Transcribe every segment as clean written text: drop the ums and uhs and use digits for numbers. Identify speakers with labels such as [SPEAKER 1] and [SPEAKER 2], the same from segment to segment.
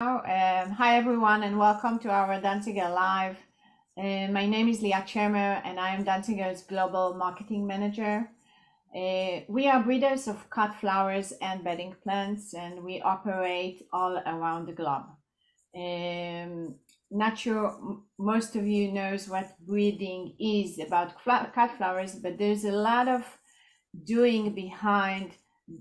[SPEAKER 1] Hi everyone and welcome to our Danziger Live. My name is Leah Chermer and I am Danziger's Global Marketing Manager. We are breeders of cut flowers and bedding plants and we operate all around the globe. Not sure most of you knows what breeding is about cut flowers, but there's a lot of doing behind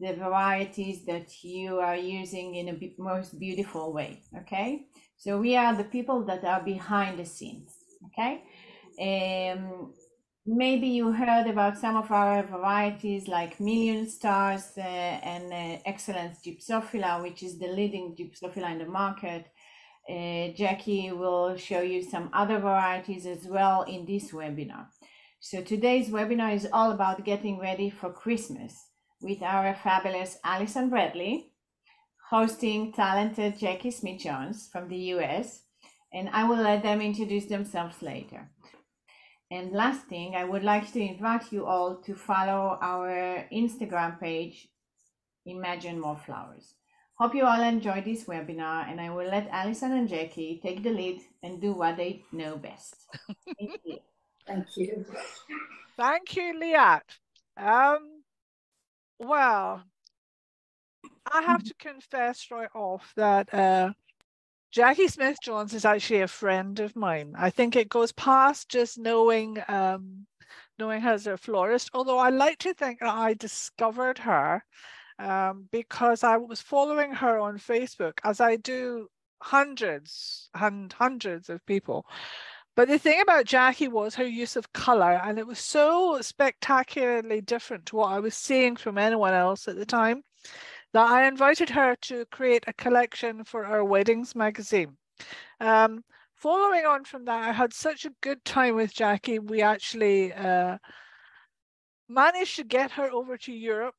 [SPEAKER 1] the varieties that you are using in a most beautiful way. Okay, so we are the people that are behind the scenes. Okay, maybe you heard about some of our varieties like Million Stars and Excellence Gypsophila, which is the leading Gypsophila in the market. Jackie will show you some other varieties as well in this webinar. So today's webinar is all about getting ready for Christmas with our fabulous Alison Bradley, hosting talented Jackie Smith-Jones from the US, and I will let them introduce themselves later. And last thing, I would like to invite you all to follow our Instagram page, Imagine More Flowers. Hope you all enjoyed this webinar, and I will let Alison and Jackie take the lead and do what they know best. Thank you.
[SPEAKER 2] Thank you.
[SPEAKER 3] Thank you, Liat. Well, I have to confess right off that Jackie Smith-Jones is actually a friend of mine. I think it goes past just knowing her as a florist, although I like to think that I discovered her because I was following her on Facebook, as I do hundreds and hundreds of people. But the thing about Jackie was her use of color, and it was so spectacularly different to what I was seeing from anyone else at the time that I invited her to create a collection for our weddings magazine. Following on from that, I had such a good time with Jackie. We actually managed to get her over to Europe,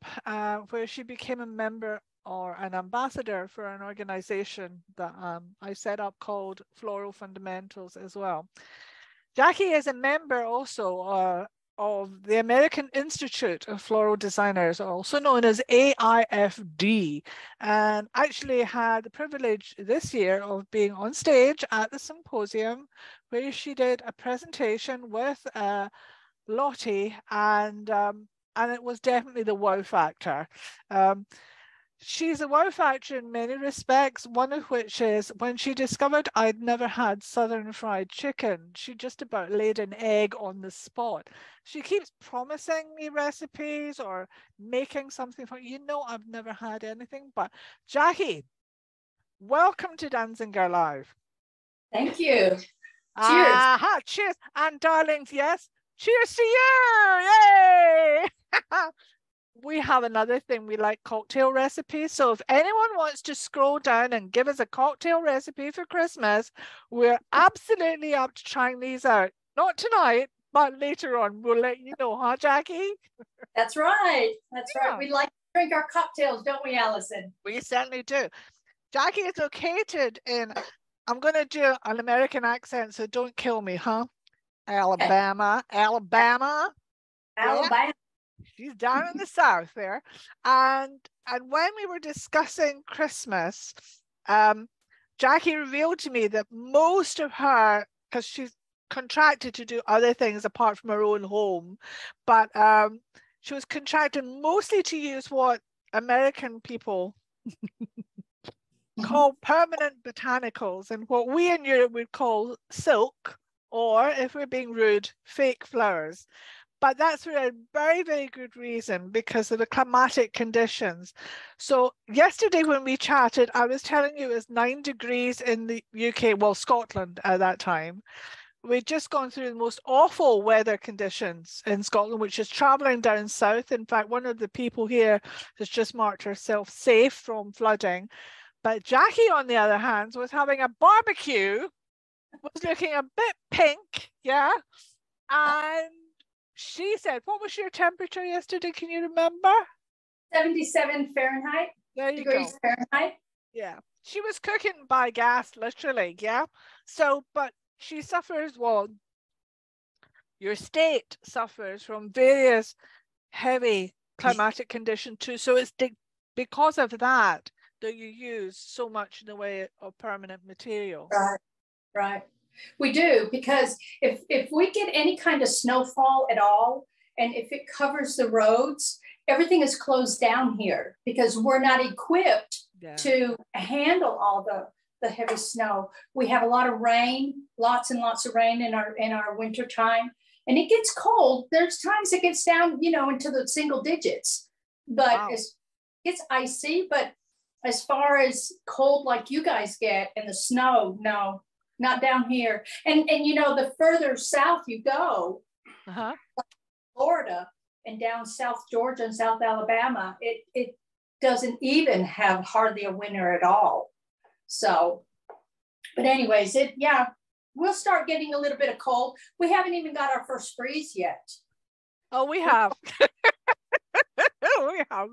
[SPEAKER 3] where she became a member or an ambassador for an organization that I set up called Floral Fundamentals as well. Jackie is a member also of the American Institute of Floral Designers, also known as AIFD, and actually had the privilege this year of being on stage at the symposium where she did a presentation with Lottie, and it was definitely the wow factor. She's a wow factor in many respects, one of which is when she discovered I'd never had Southern fried chicken, she just about laid an egg on the spot. She keeps promising me recipes or making something for, I've never had anything, but Jackie, welcome to Danziger Live.
[SPEAKER 2] Thank you. Cheers.
[SPEAKER 3] Aha, cheers. And darlings, yes, cheers to you. Yay! We have another thing, we like cocktail recipes. So if anyone wants to scroll down and give us a cocktail recipe for Christmas, we're absolutely up to trying these out. Not tonight, but later on. We'll let you know, huh, Jackie?
[SPEAKER 2] That's right. That's right. We like to drink our cocktails, don't we, Alison?
[SPEAKER 3] We certainly do. Jackie is located in, I'm going to do an American accent, so don't kill me, huh? Alabama.
[SPEAKER 2] Alabama.
[SPEAKER 3] Yeah. She's down in the south there. And when we were discussing Christmas, Jackie revealed to me that most of her, because she's contracted to do other things apart from her own home, but she was contracted mostly to use what American people call permanent botanicals, and what we in Europe would call silk, or if we're being rude, fake flowers. But that's for a very, very good reason, because of the climatic conditions. So yesterday when we chatted, I was telling you it was 9 degrees in the UK, well, Scotland at that time. We'd just gone through the most awful weather conditions in Scotland, which is traveling down south. In fact, one of the people here has just marked herself safe from flooding. But Jackie, on the other hand, was having a barbecue, was looking a bit pink, yeah? And she said, what was your temperature yesterday? Can you remember?
[SPEAKER 2] 77 Fahrenheit.
[SPEAKER 3] There you
[SPEAKER 2] degrees
[SPEAKER 3] go.
[SPEAKER 2] Fahrenheit.
[SPEAKER 3] Yeah. She was cooking by gas, literally. Yeah. So, but she suffers, well, your state suffers from various heavy climatic conditions too. So it's because of that do you use so much in the way of permanent material?
[SPEAKER 2] Right, right. We do, because if we get any kind of snowfall at all, and if it covers the roads, everything is closed down here because we're not equipped to handle all the heavy snow. We have a lot of rain, lots and lots of rain in our winter time, and it gets cold. There's times it gets down, you know, into the single digits, but it's icy. But as far as cold like you guys get and the snow, no, not down here. And you know, the further south you go, like Florida and down South Georgia and South Alabama, it doesn't even have hardly a winter at all. So, but anyways, we'll start getting a little bit of cold. We haven't even got our first freeze yet.
[SPEAKER 3] Oh, we have.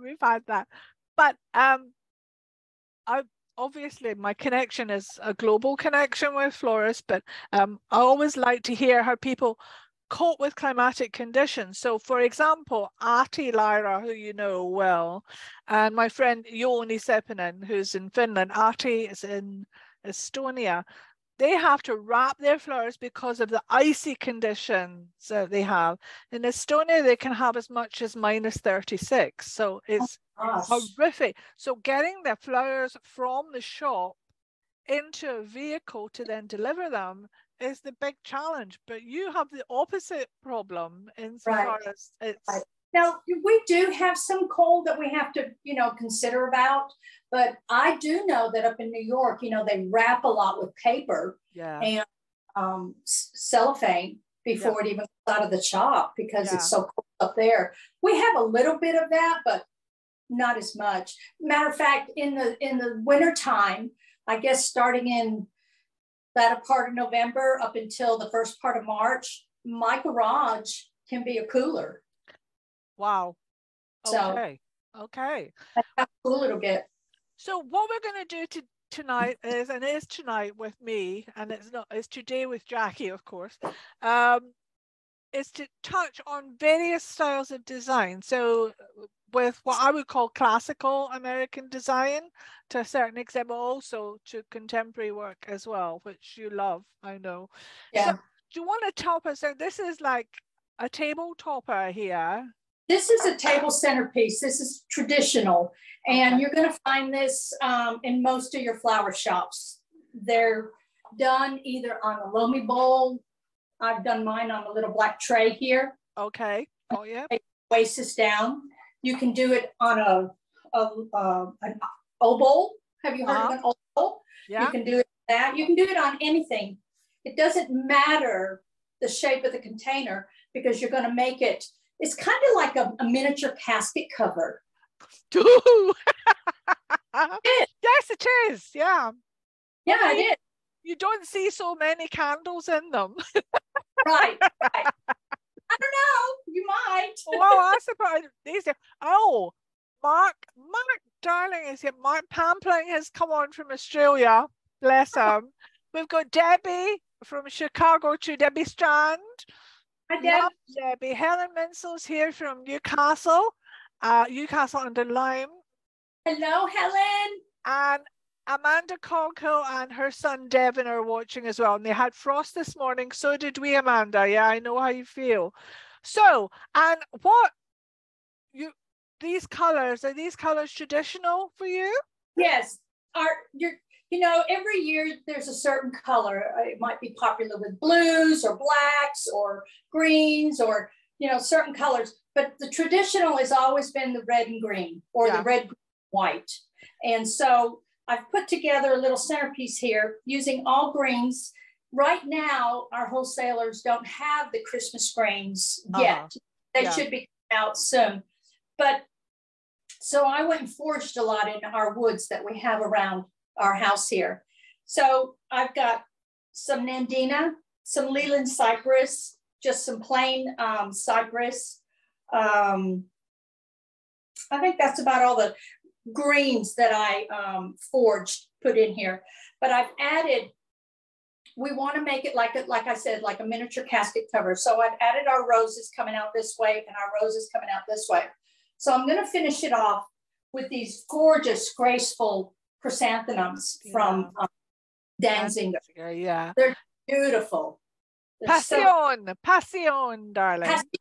[SPEAKER 3] We've had that. But obviously my connection is a global connection with florists, but I always like to hear how people cope with climatic conditions. So for example, Ahti Lyra, who you know well, and my friend Jouni Seppänen, who's in Finland, Ahti is in Estonia, they have to wrap their flowers because of the icy conditions that they have. In Estonia, they can have as much as -36. So it's horrific. So getting the flowers from the shop into a vehicle to then deliver them is the big challenge. But you have the opposite problem insofar as it's...
[SPEAKER 2] Right. Now, we do have some cold that we have to, you know, consider about. But I do know that up in New York, you know, they wrap a lot with paper and cellophane before it even comes out of the shop because it's so cold up there. We have a little bit of that, but not as much. Matter of fact, in the winter time, I guess starting in that part of November up until the first part of March, my garage can be a cooler.
[SPEAKER 3] Wow. Okay.
[SPEAKER 2] So,
[SPEAKER 3] okay.
[SPEAKER 2] How cool it'll get.
[SPEAKER 3] So what we're going to do tonight is, and it is tonight with me, and it's today with Jackie, of course, is to touch on various styles of design. So with what I would call classical American design to a certain extent, but also to contemporary work as well, which you love, I know.
[SPEAKER 2] Yeah.
[SPEAKER 3] So do you want to tell us, so this is like a table topper here.
[SPEAKER 2] This is a table centerpiece. This is traditional. And you're going to find this in most of your flower shops. They're done either on a loamy bowl. I've done mine on a little black tray here.
[SPEAKER 3] Okay. Oh, yeah.
[SPEAKER 2] Waist this down. You can do it on an oboe. Have you heard of an oboe?
[SPEAKER 3] Yeah.
[SPEAKER 2] You can do it that. You can do it on anything. It doesn't matter the shape of the container because you're going to make it. It's kind of like a miniature casket cover.
[SPEAKER 3] Yes, it is. Yeah.
[SPEAKER 2] Yeah, well, it is.
[SPEAKER 3] You don't see so many candles in them.
[SPEAKER 2] Right. I don't know. You might.
[SPEAKER 3] Well, I suppose these days. Oh, Mark Darling is here. Mark Pampling has come on from Australia. Bless him. We've got Debbie from Chicago too. Debbie Strand.
[SPEAKER 2] Hi, Deb.
[SPEAKER 3] Debbie. Helen Minsel's here from Newcastle. Newcastle under Lyme.
[SPEAKER 2] Hello, Helen.
[SPEAKER 3] And Amanda Coghill and her son Devin are watching as well. And they had frost this morning. So did we, Amanda. Yeah, I know how you feel. So, and these colors, are these colors traditional for you?
[SPEAKER 2] Yes. You know, every year there's a certain color. It might be popular with blues or blacks or greens or, you know, certain colors. But the traditional has always been the red and green or the red, green, white. And so I've put together a little centerpiece here using all greens. Right now, our wholesalers don't have the Christmas greens yet. They should be out soon. But so I went and foraged a lot in our woods that we have around our house here. So I've got some Nandina, some Leland cypress, just some plain cypress. I think that's about all the greens that I foraged, put in here. But I've added, we want to make it like I said, like a miniature casket cover. So I've added our roses coming out this way and our roses coming out this way. So I'm going to finish it off with these gorgeous, graceful chrysanthemums from Danziger.
[SPEAKER 3] Yeah.
[SPEAKER 2] They're beautiful. They're
[SPEAKER 3] Passion, darling.
[SPEAKER 2] Passion.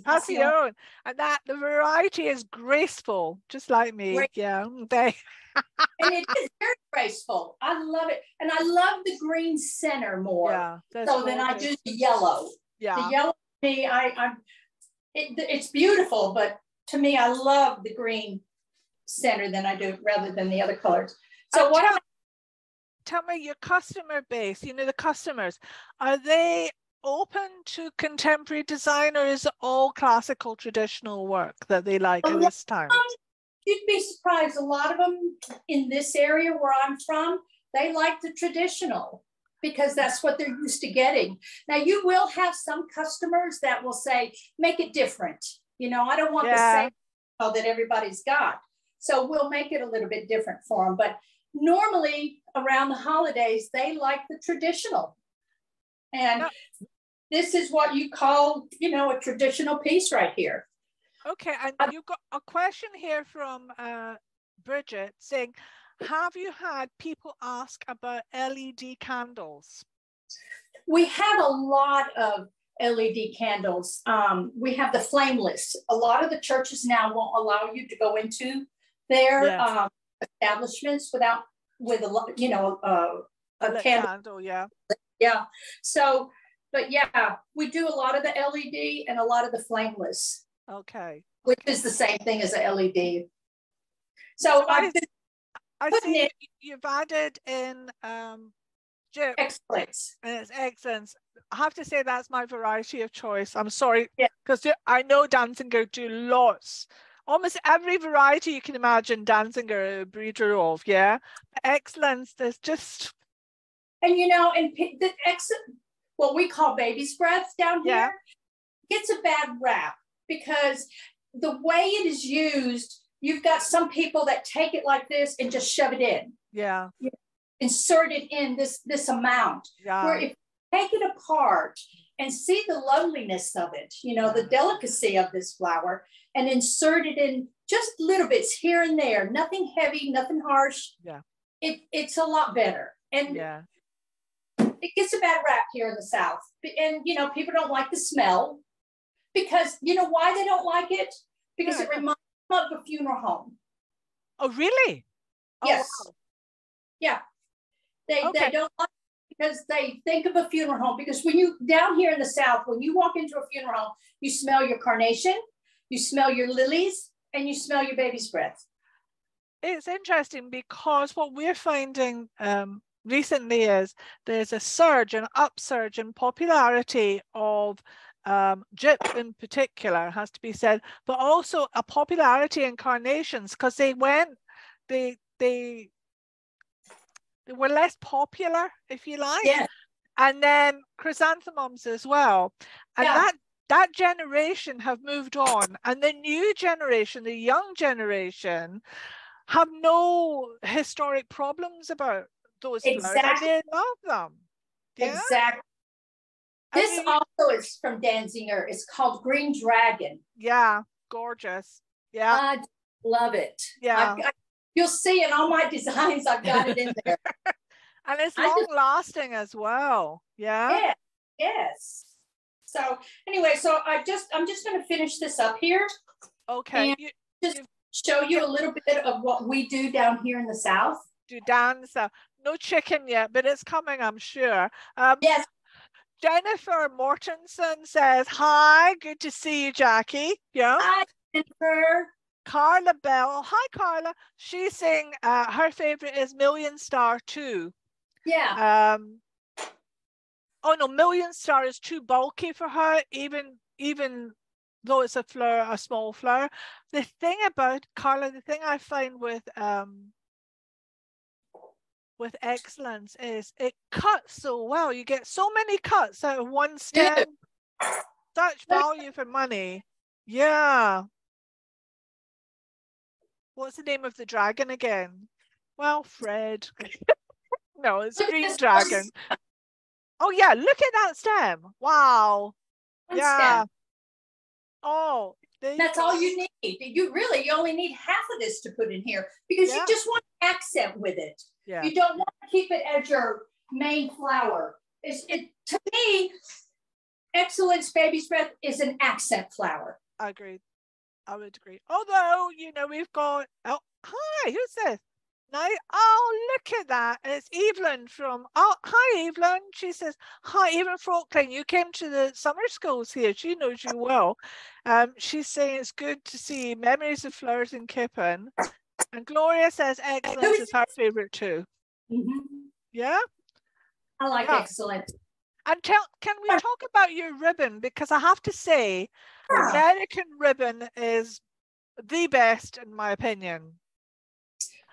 [SPEAKER 3] Passion. And that the variety is graceful, just like me. Yeah.
[SPEAKER 2] And it is very graceful. I love it. And I love the green center more.
[SPEAKER 3] Yeah,
[SPEAKER 2] so then I do the yellow.
[SPEAKER 3] Yeah.
[SPEAKER 2] The yellow to me, it's beautiful, but to me, I love the green center than I do rather than the other colors. So
[SPEAKER 3] tell me your customer base, you know, the customers, are they open to contemporary design, or is it all classical traditional work that they like at this time?
[SPEAKER 2] You'd be surprised. A lot of them in this area where I'm from, they like the traditional because that's what they're used to getting. Now, you will have some customers that will say, make it different. You know, I don't want the same that everybody's got. So we'll make it a little bit different for them. But normally around the holidays, they like the traditional. And this is what you call, you know, a traditional piece right here.
[SPEAKER 3] Okay, and you've got a question here from Bridget saying, have you had people ask about LED candles? We
[SPEAKER 2] have a lot of LED candles. We have the flameless. A lot of the churches now won't allow you to go into their establishments with a, you know, a candle. Yeah. So, but yeah, we do a lot of the LED and a lot of the flameless.
[SPEAKER 3] Okay.
[SPEAKER 2] Which is the same thing as a LED. So I
[SPEAKER 3] see you've added in
[SPEAKER 2] excellence.
[SPEAKER 3] And it's excellence. I have to say that's my variety of choice. I'm sorry, because I know Danziger do lots. Almost every variety you can imagine Danziger a breeder of, Excellence, there's just...
[SPEAKER 2] And you know, and the what we call baby's breath down here gets a bad rap because the way it is used, you've got some people that take it like this and just shove it in.
[SPEAKER 3] Yeah.
[SPEAKER 2] Insert it in this amount.
[SPEAKER 3] Yeah.
[SPEAKER 2] Where if you take it apart and see the loveliness of it, you know, the delicacy of this flower, and insert it in just little bits here and there, nothing heavy, nothing harsh.
[SPEAKER 3] Yeah.
[SPEAKER 2] It's a lot better. And it gets a bad rap here in the South. And, you know, people don't like the smell because, you know why they don't like it? Because it reminds them of a funeral home.
[SPEAKER 3] Oh, really?
[SPEAKER 2] Yes.
[SPEAKER 3] Oh, wow.
[SPEAKER 2] Yeah. They don't like it because they think of a funeral home. Because when you, down here in the South, when you walk into a funeral home, you smell your carnation, you smell your lilies, and you smell your baby's breath.
[SPEAKER 3] It's interesting because what we're finding recently is there's a surge, an upsurge in popularity of gyp in particular, has to be said, but also a popularity in carnations because they were less popular, if you like.
[SPEAKER 2] Yes.
[SPEAKER 3] And then chrysanthemums as well. And that generation have moved on, and the new generation, the young generation, have no historic problems about those flowers. And they love them. Yeah?
[SPEAKER 2] Exactly. This also is from Danziger. It's called Green Dragon.
[SPEAKER 3] Yeah, gorgeous. Yeah.
[SPEAKER 2] I love it.
[SPEAKER 3] Yeah.
[SPEAKER 2] You'll see in all my designs, I've got it in there.
[SPEAKER 3] And it's long lasting as well. Yeah.
[SPEAKER 2] Yes. So anyway, so I'm just going to finish this up here.
[SPEAKER 3] Okay.
[SPEAKER 2] And show you a little bit of what we do down here in the South.
[SPEAKER 3] Do down south. No chicken yet, but it's coming, I'm sure.
[SPEAKER 2] Yes.
[SPEAKER 3] Jennifer Mortensen says, hi, good to see you, Jackie. Yeah.
[SPEAKER 2] Hi, Jennifer.
[SPEAKER 3] Carla Bell. Hi, Carla. She's saying her favorite is Million Star 2.
[SPEAKER 2] Yeah.
[SPEAKER 3] Oh no, Million Star is too bulky for her, even though it's a flower, a small flower. The thing about Carla, the thing I find with Excellence is it cuts so well. You get so many cuts out of one stem. Such value for money. Yeah. What's the name of the dragon again? Well, Fred. No, it's Green Dragon. Oh yeah, look at that stem. Wow.
[SPEAKER 2] Stem.
[SPEAKER 3] Oh,
[SPEAKER 2] that's all you need. You only need half of this to put in here because you just want to accent with it.
[SPEAKER 3] Yeah.
[SPEAKER 2] You don't want to keep it as your main flower. To me, Excellence Baby's Breath is an accent flower.
[SPEAKER 3] Agreed. I would agree. Although, you know, we've got, oh, hi, who's this? Now, oh, look at that. It's Evelyn from, oh, hi, Evelyn. She says, hi, Evelyn Frocklin. You came to the summer schools here. She knows you well. She's saying it's good to see memories of flowers in Kippen. And Gloria says Excellence is her favorite too. Yeah?
[SPEAKER 2] I like Excellent.
[SPEAKER 3] And can we talk about your ribbon? Because I have to say, American ribbon is the best in my opinion.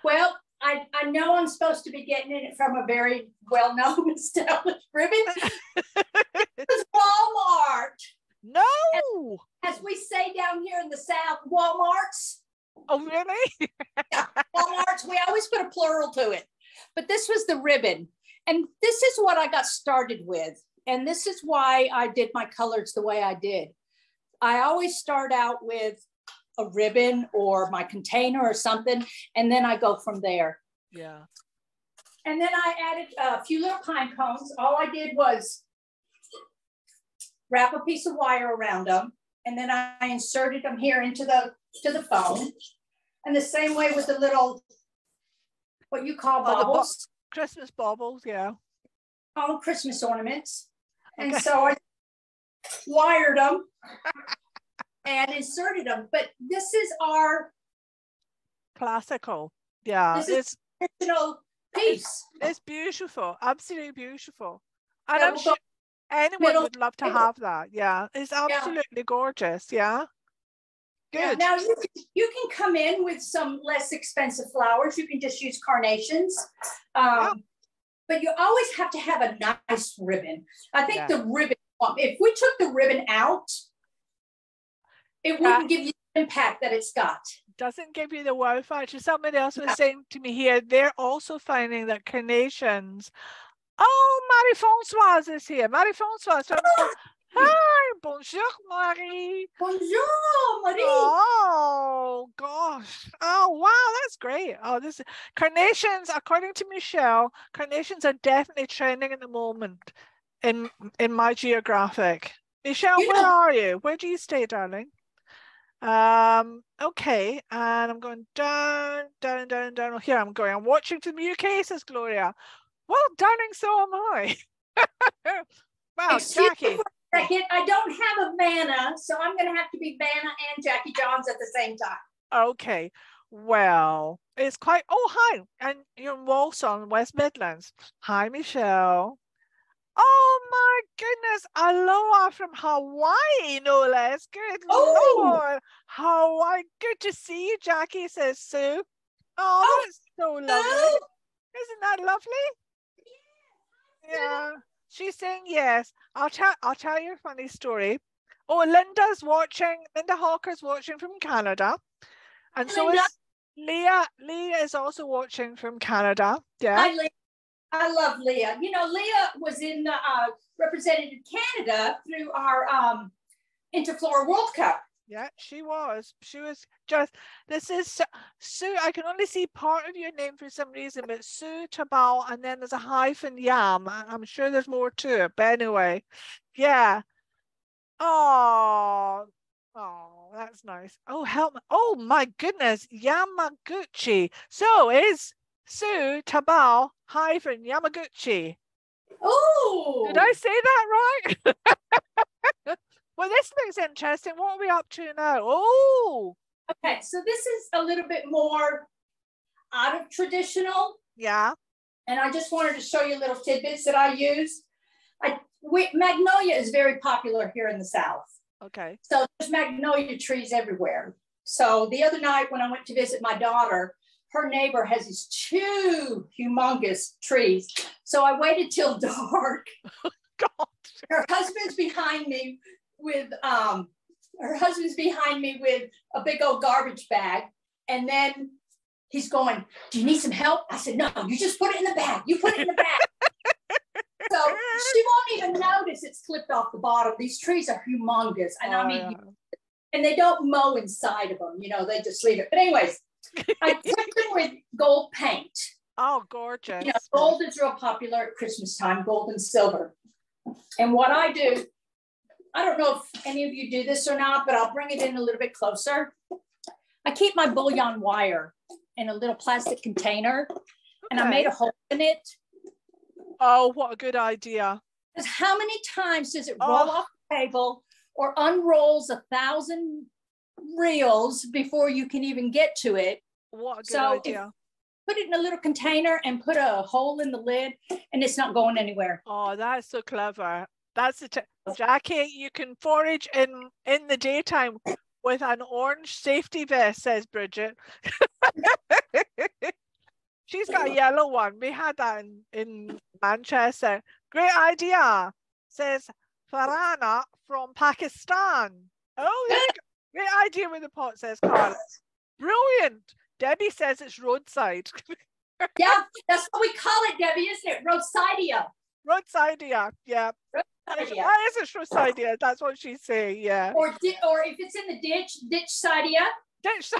[SPEAKER 2] Well, I know I'm supposed to be getting it from a very well-known established ribbon. It's Walmart.
[SPEAKER 3] No.
[SPEAKER 2] As we say down here in the South, Walmarts.
[SPEAKER 3] Oh, really?
[SPEAKER 2] Yeah, Walmarts. We always put a plural to it. But this was the ribbon. And this is what I got started with. And this is why I did my colors the way I did. I always start out with a ribbon or my container or something, and then I go from there.
[SPEAKER 3] Yeah.
[SPEAKER 2] And then I added a few little pine cones. All I did was wrap a piece of wire around them, and then I inserted them here into the foam. And the same way with the little, what you call baubles.
[SPEAKER 3] Christmas baubles, yeah.
[SPEAKER 2] All Christmas ornaments.
[SPEAKER 3] Okay.
[SPEAKER 2] And so I wired them and inserted them. But this is our
[SPEAKER 3] classical. Yeah.
[SPEAKER 2] This is original piece.
[SPEAKER 3] It's beautiful. Absolutely beautiful. And I'm sure anyone would love to have that. Yeah. It's absolutely gorgeous. Yeah. Good.
[SPEAKER 2] Yeah. Now you can come in with some less expensive flowers. You can just use carnations. But you always have to have a nice ribbon. I think the ribbon, if we took the ribbon out, it wouldn't give you the impact that it's got.
[SPEAKER 3] Doesn't give you the wow factor. Somebody else was saying to me here, they're also finding that carnations. Oh, Marie-Françoise is here. Marie-Françoise. Hi, bonjour, Marie.
[SPEAKER 2] Bonjour, Marie.
[SPEAKER 3] Oh, gosh. Oh, wow, that's great. Oh, this carnations, according to Michelle, carnations are definitely trending at the moment in my geographic. Michelle, where are you? Where do you stay, darling? Okay, and I'm going down. Here I'm going. I'm watching from the UK, says Gloria. Well, darling, so am I. Wow, Jackie.
[SPEAKER 2] Second, I don't have a Vanna, so I'm going to have to be Vanna and Jackie Johns at the same time.
[SPEAKER 3] Okay, well, it's quite. Oh, hi, and you're in Walsall, West Midlands. Hi, Michelle. Oh my goodness, aloha from Hawaii, no less. Good Lord, Hawaii. Good to see you, Jackie, says Sue. Oh, that's so lovely. Isn't that lovely? Yeah. She's saying yes. I'll tell you a funny story. Oh, Linda's watching. Linda Hawker's watching from Canada, and so is Leah. Leah is also watching from Canada. Yeah.
[SPEAKER 2] Hi, Leah. I love Leah. You know, Leah was in represented Canada through our Interflora World Cup.
[SPEAKER 3] Yeah, she was. She was just. This is Sue. I can only see part of your name for some reason, but Sue Tabal, and then there's a hyphen Yam. I'm sure there's more to it, but anyway, yeah. Oh, that's nice. Oh, help me. Oh my goodness, Yamaguchi. So is Sue Tabal hyphen Yamaguchi.
[SPEAKER 2] Oh,
[SPEAKER 3] did I say that right? Well, this looks interesting. What are we up to now? Oh,
[SPEAKER 2] okay. So this is a little bit more out of traditional.
[SPEAKER 3] Yeah.
[SPEAKER 2] And I just wanted to show you little tidbits that I use. Magnolia is very popular here in the South.
[SPEAKER 3] Okay.
[SPEAKER 2] So there's magnolia trees everywhere. So the other night when I went to visit my daughter, her neighbor has these two humongous trees. So I waited till dark.
[SPEAKER 3] God.
[SPEAKER 2] Her husband's behind me with a big old garbage bag, and then he's going, do you need some help? I said, no, you just put it in the bag. You put it in the bag. So she won't even notice it's clipped off the bottom. These trees are humongous, and and they don't mow inside of them, you know, they just leave it. But anyways, I put them with gold paint.
[SPEAKER 3] Oh, gorgeous.
[SPEAKER 2] You know, gold is real popular at Christmas time, gold and silver. And what I do, I don't know if any of you do this or not, but I'll bring it in a little bit closer. I keep my bullion wire in a little plastic container, and I made a hole in it.
[SPEAKER 3] Oh, what a good idea.
[SPEAKER 2] Because how many times does it roll off the table or unrolls 1,000 reels before you can even get to it?
[SPEAKER 3] What a good idea.
[SPEAKER 2] Put it in a little container and put a hole in the lid, and it's not going anywhere.
[SPEAKER 3] Oh, that's so clever. That's the Jackie, you can forage in the daytime with an orange safety vest, says Bridget. She's got a yellow one. We had that in Manchester. Great idea, says Farhana from Pakistan. Oh, there you go. Great idea with the pot, says Carla. Brilliant. Debbie says it's roadside.
[SPEAKER 2] Yeah, that's what we call it, Debbie, isn't it? Roadsidea.
[SPEAKER 3] Roadsidea, yeah.
[SPEAKER 2] Roadsidea.
[SPEAKER 3] Why is it roadsidea? That's what she's saying, yeah.
[SPEAKER 2] Or if it's in the ditch sidea.
[SPEAKER 3] Ditch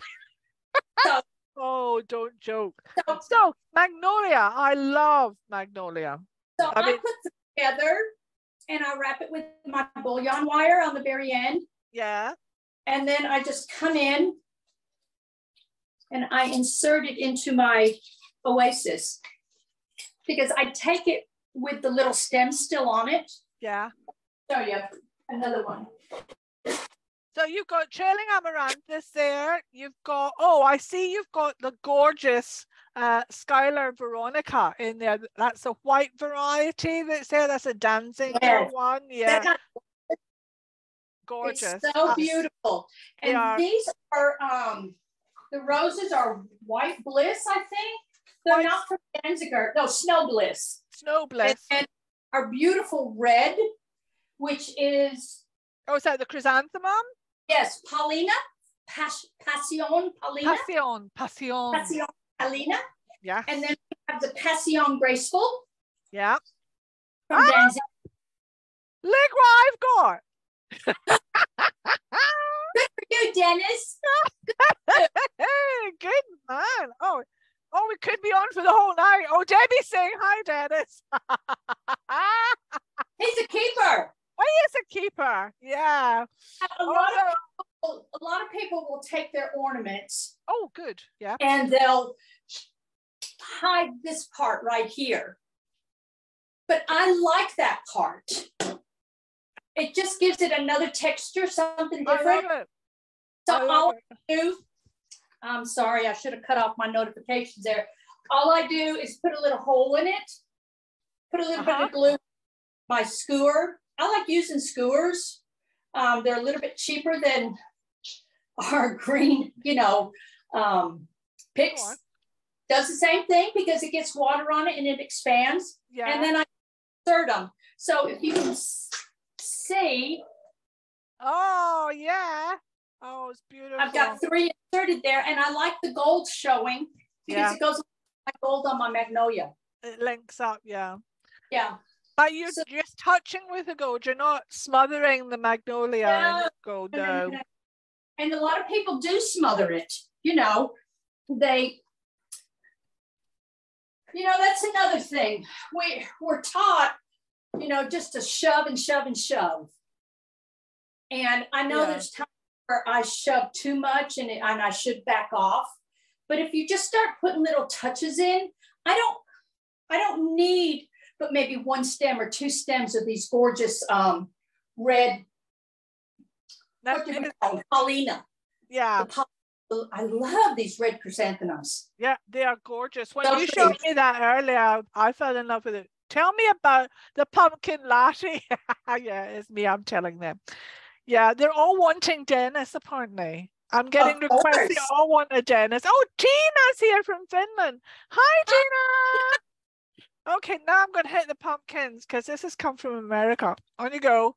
[SPEAKER 2] So,
[SPEAKER 3] oh, don't joke. So, magnolia. I love magnolia.
[SPEAKER 2] So I put them together and I wrap it with my bullion wire on the very end.
[SPEAKER 3] Yeah.
[SPEAKER 2] And then I just come in and I insert it into my oasis, because I take it with the little stem still on it.
[SPEAKER 3] Yeah.
[SPEAKER 2] Show you another one.
[SPEAKER 3] So you've got trailing amaranthus there. You've got, oh, I see you've got the gorgeous Skylar Veronica in there. That's a white variety that's there. That's a Danziger one. Yeah. Gorgeous.
[SPEAKER 2] It's so beautiful. And these are, the roses are White Bliss, I think. They're not from Danziger. No, Snow Bliss.
[SPEAKER 3] Snow Bliss.
[SPEAKER 2] And our beautiful red, which is...
[SPEAKER 3] Oh, is that the chrysanthemum?
[SPEAKER 2] Yes, Paulina. Passion Paulina.
[SPEAKER 3] Passion
[SPEAKER 2] Paulina.
[SPEAKER 3] Yeah.
[SPEAKER 2] And then we have the Passion Graceful.
[SPEAKER 3] Yeah.
[SPEAKER 2] From Danziger.
[SPEAKER 3] Look what I've got.
[SPEAKER 2] Good for you, Dennis.
[SPEAKER 3] Good man. Oh, we could be on for the whole night. Oh, Debbie's saying hi, Dennis.
[SPEAKER 2] He's a keeper.
[SPEAKER 3] Oh, he is a keeper. Yeah.
[SPEAKER 2] A lot of people will take their ornaments.
[SPEAKER 3] Oh, good. Yeah.
[SPEAKER 2] And they'll hide this part right here. But I like that part. It just gives it another texture, something different.
[SPEAKER 3] I love it.
[SPEAKER 2] So all I do, I'm sorry, I should have cut off my notifications there. All I do is put a little hole in it, put a little bit of glue, my skewer. I like using skewers. They're a little bit cheaper than our green, picks. Does the same thing because it gets water on it and it expands. Yeah. And then I insert them. So if you can see.
[SPEAKER 3] Oh, yeah. Oh, it's beautiful.
[SPEAKER 2] I've got 3 inserted there, and I like the gold showing because it goes like gold on my magnolia.
[SPEAKER 3] It links up, yeah.
[SPEAKER 2] Yeah.
[SPEAKER 3] But you're just touching with the gold. You're not smothering the magnolia in gold, no.
[SPEAKER 2] And a lot of people do smother it. That's another thing. We're taught, just to shove and shove and shove. And I know there's times where I shove too much and I should back off. But if you just start putting little touches in, I don't need but maybe 1 stem or 2 stems of these gorgeous red, what do you call them? Paulina.
[SPEAKER 3] Yeah.
[SPEAKER 2] I love these red chrysanthemums.
[SPEAKER 3] Yeah, they are gorgeous. When you showed me that earlier, I fell in love with it. Tell me about the pumpkin latte. Yeah, it's me, I'm telling them. Yeah, they're all wanting Dennis, apparently. I'm getting requests. They all want a Dennis. Oh, Tina's here from Finland. Hi, Tina. Okay, now I'm going to hit the pumpkins because this has come from America. On you go.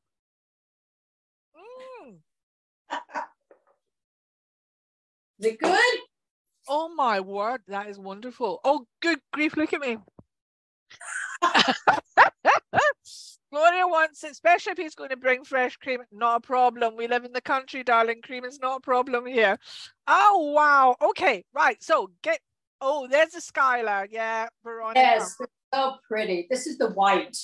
[SPEAKER 2] Is it good?
[SPEAKER 3] Oh, my word. That is wonderful. Oh, good grief. Look at me. Gloria wants wants it, especially if he's going to bring fresh cream. Not a problem. We live in the country, darling. Cream is not a problem here. Oh, wow. Okay, right. So get, oh, there's the Skylar. Yeah, Veronica.
[SPEAKER 2] Yes, so pretty. This is the white.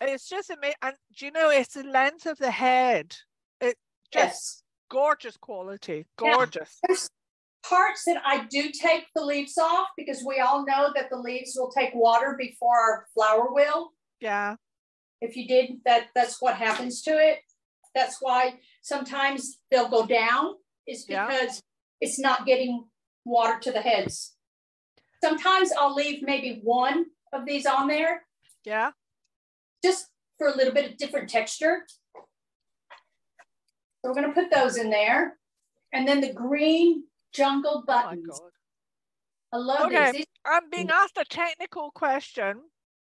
[SPEAKER 3] It's just amazing. And do you know, it's the length of the head. It just gorgeous quality. Gorgeous.
[SPEAKER 2] Now, there's parts that I do take the leaves off because we all know that the leaves will take water before our flower will.
[SPEAKER 3] Yeah.
[SPEAKER 2] If you did, that's what happens to it. That's why sometimes they'll go down, is because it's not getting water to the heads. Sometimes I'll leave maybe one of these on there.
[SPEAKER 3] Yeah.
[SPEAKER 2] Just for a little bit of different texture. So we're going to put those in there. And then the green jungle buttons.
[SPEAKER 3] Oh my God.
[SPEAKER 2] I love these.
[SPEAKER 3] I'm being asked a technical question.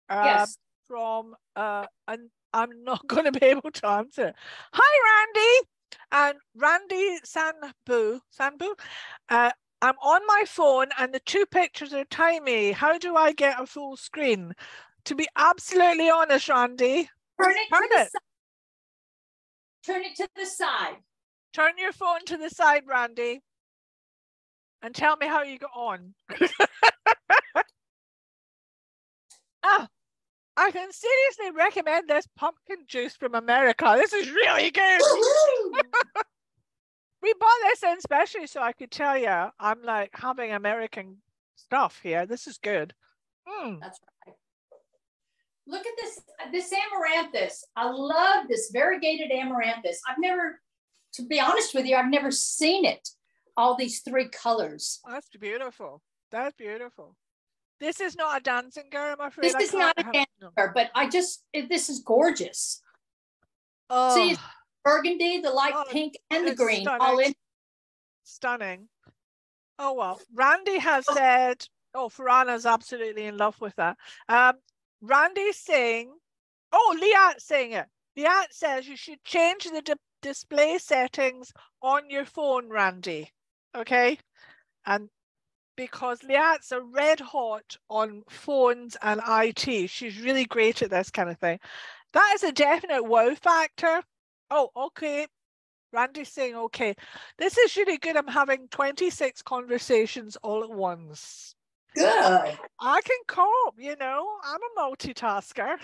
[SPEAKER 2] Yes.
[SPEAKER 3] From and I'm not going to be able to answer it. Hi, Randy. And Randy Sanbu. I'm on my phone and the two pictures are tiny. How do I get a full screen? To be absolutely honest, Randy,
[SPEAKER 2] turn it to the side.
[SPEAKER 3] Turn your phone to the side, Randy, and tell me how you got on. I can seriously recommend this pumpkin juice from America. This is really good. We bought this in especially so I could tell you I'm like having American stuff here. This is good.
[SPEAKER 2] That's right. Look at this amaranthus. I love this variegated amaranthus. I've never, to be honest with you, I've never seen it. All these three colors.
[SPEAKER 3] That's beautiful. That's beautiful. This is not a Danziger, I'm afraid.
[SPEAKER 2] This is not a Danziger, but this is gorgeous.
[SPEAKER 3] Oh.
[SPEAKER 2] See, it's burgundy, the light pink, and the green.
[SPEAKER 3] Stunning.
[SPEAKER 2] All in.
[SPEAKER 3] Stunning. Oh, well. Randy has said, Farana's absolutely in love with that. Randy's saying, Liat's saying it. Liat says you should change the display settings on your phone, Randy. Okay? And because Liat's a red hot on phones and IT. She's really great at this kind of thing. That is a definite wow factor. Oh, okay. Randy's saying, okay. This is really good. I'm having 26 conversations all at once.
[SPEAKER 2] Good.
[SPEAKER 3] I can cope, you know. I'm a multitasker.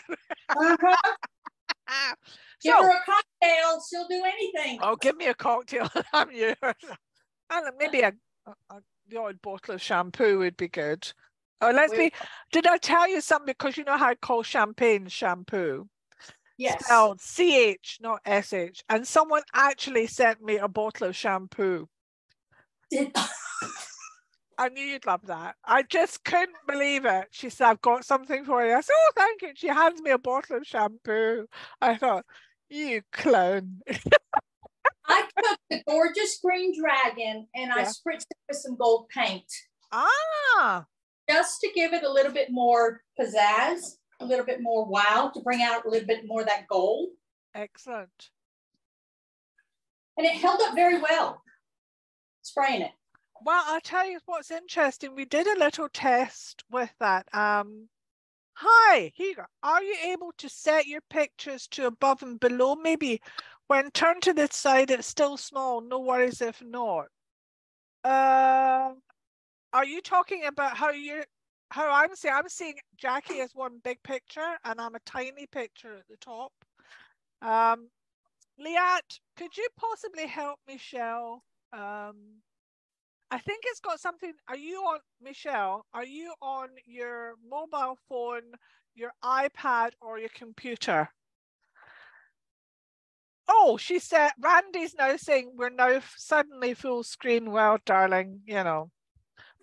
[SPEAKER 2] Give her a cocktail. She'll do anything.
[SPEAKER 3] Oh, give me a cocktail. I'm yours. And maybe the odd bottle of shampoo would be good. Oh, did I tell you something? Because you know how I call champagne shampoo?
[SPEAKER 2] Yes.
[SPEAKER 3] Spelled CH, not SH. And someone actually sent me a bottle of shampoo. I knew you'd love that. I just couldn't believe it. She said, I've got something for you. I said, oh, thank you. She hands me a bottle of shampoo. I thought, you clone.
[SPEAKER 2] I took the gorgeous green dragon and I spritzed it with some gold paint. Just to give it a little bit more pizzazz, a little bit more wow, to bring out a little bit more of that gold.
[SPEAKER 3] Excellent.
[SPEAKER 2] And it held up very well, spraying it.
[SPEAKER 3] Well, I'll tell you what's interesting. We did a little test with that. Hi, here you go. Are you able to set your pictures to above and below? Maybe when turned to this side, it's still small. No worries if not. Are you talking about how I'm seeing? I'm seeing Jackie as one big picture and I'm a tiny picture at the top. Liat, could you possibly help Michelle? I think it's got something. Are you on, Michelle? Are you on your mobile phone, your iPad, or your computer? Oh, she said, Randy's now saying we're now suddenly full screen. Well, darling, you know,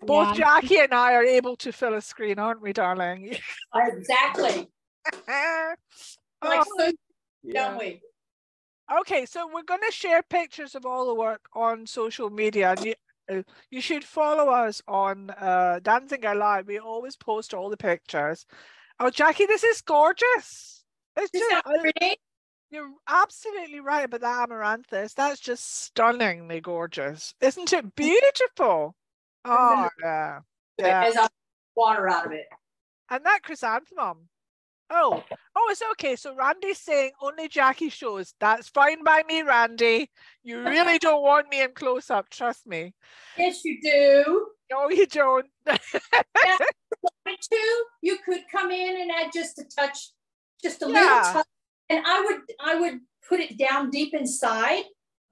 [SPEAKER 3] both Jackie and I are able to fill a screen, aren't we, darling?
[SPEAKER 2] Exactly. Don't we?
[SPEAKER 3] Okay, so we're going to share pictures of all the work on social media. You should follow us on Danziger Live. We always post all the pictures. Oh, Jackie, this is gorgeous. It's just pretty. You're absolutely right about that amaranthus. That's just stunningly gorgeous. Isn't it beautiful? Oh, yeah.
[SPEAKER 2] As I water out of it.
[SPEAKER 3] And that chrysanthemum. Oh, it's okay. So Randy's saying only Jackie shows. That's fine by me, Randy. You really don't want me in close up, trust me.
[SPEAKER 2] Yes, you do.
[SPEAKER 3] No, you don't.
[SPEAKER 2] Yeah, you could come in and add just a touch, just a little touch. And I would put it down deep inside.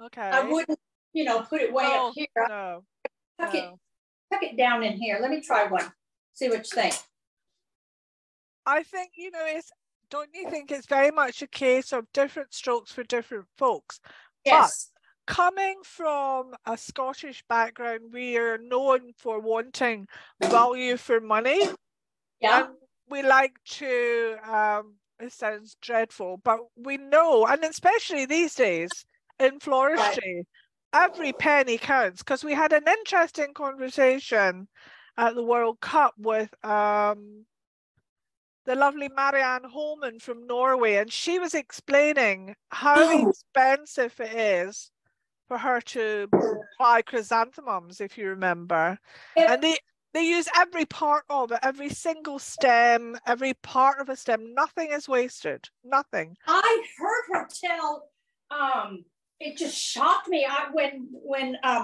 [SPEAKER 3] Okay.
[SPEAKER 2] I wouldn't, you know, put it way up here.
[SPEAKER 3] No.
[SPEAKER 2] Tuck it down in here. Let me try one. See what you think.
[SPEAKER 3] I think, you know, don't you think it's very much a case of different strokes for different folks?
[SPEAKER 2] Yes.
[SPEAKER 3] But coming from a Scottish background, we are known for wanting value for money.
[SPEAKER 2] Yeah.
[SPEAKER 3] And we like to, it sounds dreadful, but we know, and especially these days in floristry, every penny counts, because we had an interesting conversation at the World Cup with the lovely Marianne Holman from Norway, and she was explaining how expensive it is for her to buy chrysanthemums, if you remember. And they use every part of it, every single stem, every part of a stem. Nothing is wasted, nothing.
[SPEAKER 2] I heard her tell, it just shocked me when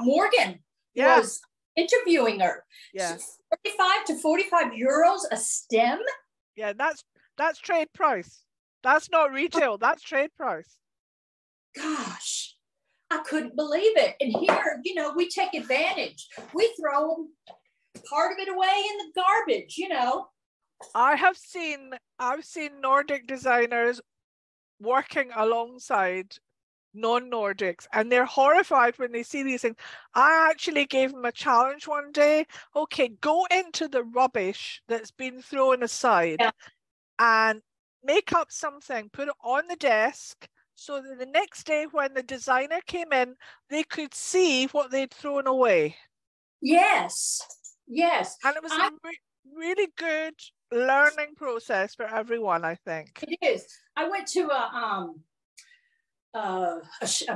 [SPEAKER 2] Morgan was interviewing her.
[SPEAKER 3] Yeah.
[SPEAKER 2] 35 to 45 euros a stem.
[SPEAKER 3] Yeah, that's trade price. That's not retail, that's trade price.
[SPEAKER 2] Gosh, I couldn't believe it. And here, you know, we take advantage. We throw part of it away in the garbage, you know.
[SPEAKER 3] I've seen Nordic designers working alongside non-Nordics, and they're horrified when they see these things. I actually gave them a challenge one day. Okay, go into the rubbish that's been thrown aside and make up something, put it on the desk, so that the next day when the designer came in, they could see what they'd thrown away.
[SPEAKER 2] Yes.
[SPEAKER 3] And it was a really good learning process for everyone, I think.
[SPEAKER 2] It is. I went to a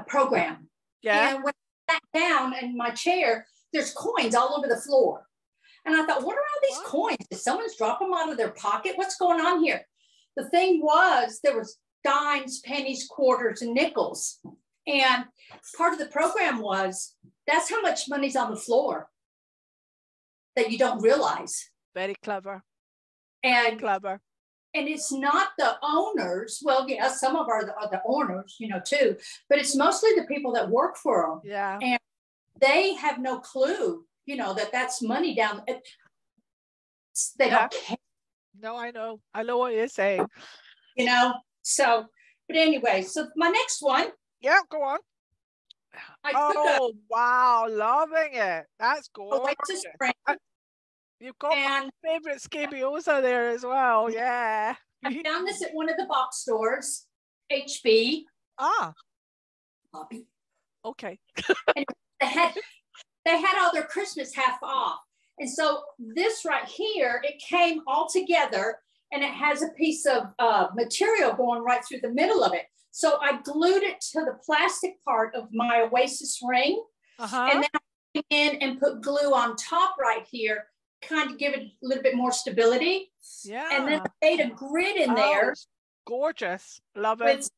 [SPEAKER 2] program.
[SPEAKER 3] Yeah.
[SPEAKER 2] And when I sat down in my chair, there's coins all over the floor. And I thought, what are all these coins? Did someone drop them out of their pocket? What's going on here? The thing was, there was dimes, pennies, quarters, and nickels. And part of the program was, that's how much money's on the floor that you don't realize.
[SPEAKER 3] Very clever.
[SPEAKER 2] And
[SPEAKER 3] clever.
[SPEAKER 2] And it's not the owners. Well, yeah, some of are the owners, you know, too. But it's mostly the people that work for them.
[SPEAKER 3] Yeah.
[SPEAKER 2] And they have no clue, you know, that's money down. They don't care.
[SPEAKER 3] No, I know. I know what you're saying.
[SPEAKER 2] You know, so, but anyway, so my next one.
[SPEAKER 3] Yeah, go on. Wow, loving it. That's gorgeous. You've got my favorite scabiosa there as well. Yeah.
[SPEAKER 2] I found this at one of the box stores, HB.
[SPEAKER 3] Bobby. Okay.
[SPEAKER 2] And they had all their Christmas half off. And so this right here, it came all together, and it has a piece of material going right through the middle of it. So I glued it to the plastic part of my Oasis ring. And then I went in and put glue on top right here, kind of give it a little bit more stability.
[SPEAKER 3] Yeah.
[SPEAKER 2] And then I made a grid in there.
[SPEAKER 3] Gorgeous. Love it.
[SPEAKER 2] With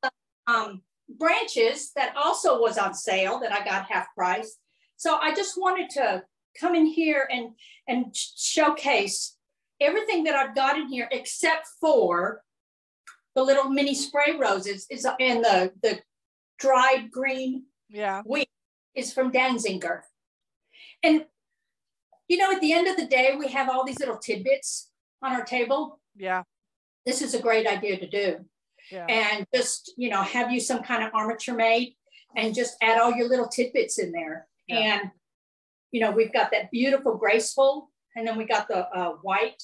[SPEAKER 2] some branches that also was on sale that I got half price. So I just wanted to come in here and showcase everything that I've got in here, except for the little mini spray roses is in the dried green wheat is from Danziger. And you know, at the end of the day, we have all these little tidbits on our table.
[SPEAKER 3] Yeah.
[SPEAKER 2] This is a great idea to do.
[SPEAKER 3] Yeah.
[SPEAKER 2] And just, you know, have you some kind of armature made and just add all your little tidbits in there. Yeah. And, you know, we've got that beautiful graceful, and then we got the white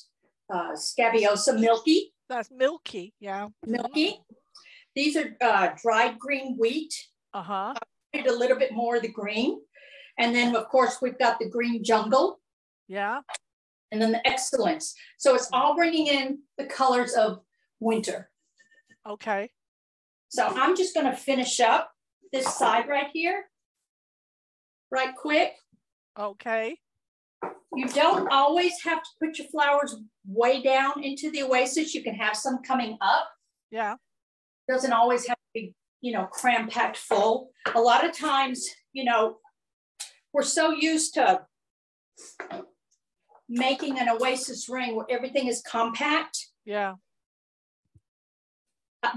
[SPEAKER 2] scabiosa milky.
[SPEAKER 3] That's milky, yeah.
[SPEAKER 2] Milky. These are dried green wheat.
[SPEAKER 3] A
[SPEAKER 2] little bit more of the green. And then, of course, we've got the green jungle.
[SPEAKER 3] Yeah.
[SPEAKER 2] And then the excellence. So it's all bringing in the colors of winter.
[SPEAKER 3] Okay.
[SPEAKER 2] So I'm just going to finish up this side right here, right quick.
[SPEAKER 3] Okay.
[SPEAKER 2] You don't always have to put your flowers way down into the Oasis. You can have some coming up.
[SPEAKER 3] Yeah.
[SPEAKER 2] Doesn't always have to be, you know, cram-packed full. A lot of times, you know, we're so used to making an oasis ring where everything is compact.
[SPEAKER 3] Yeah.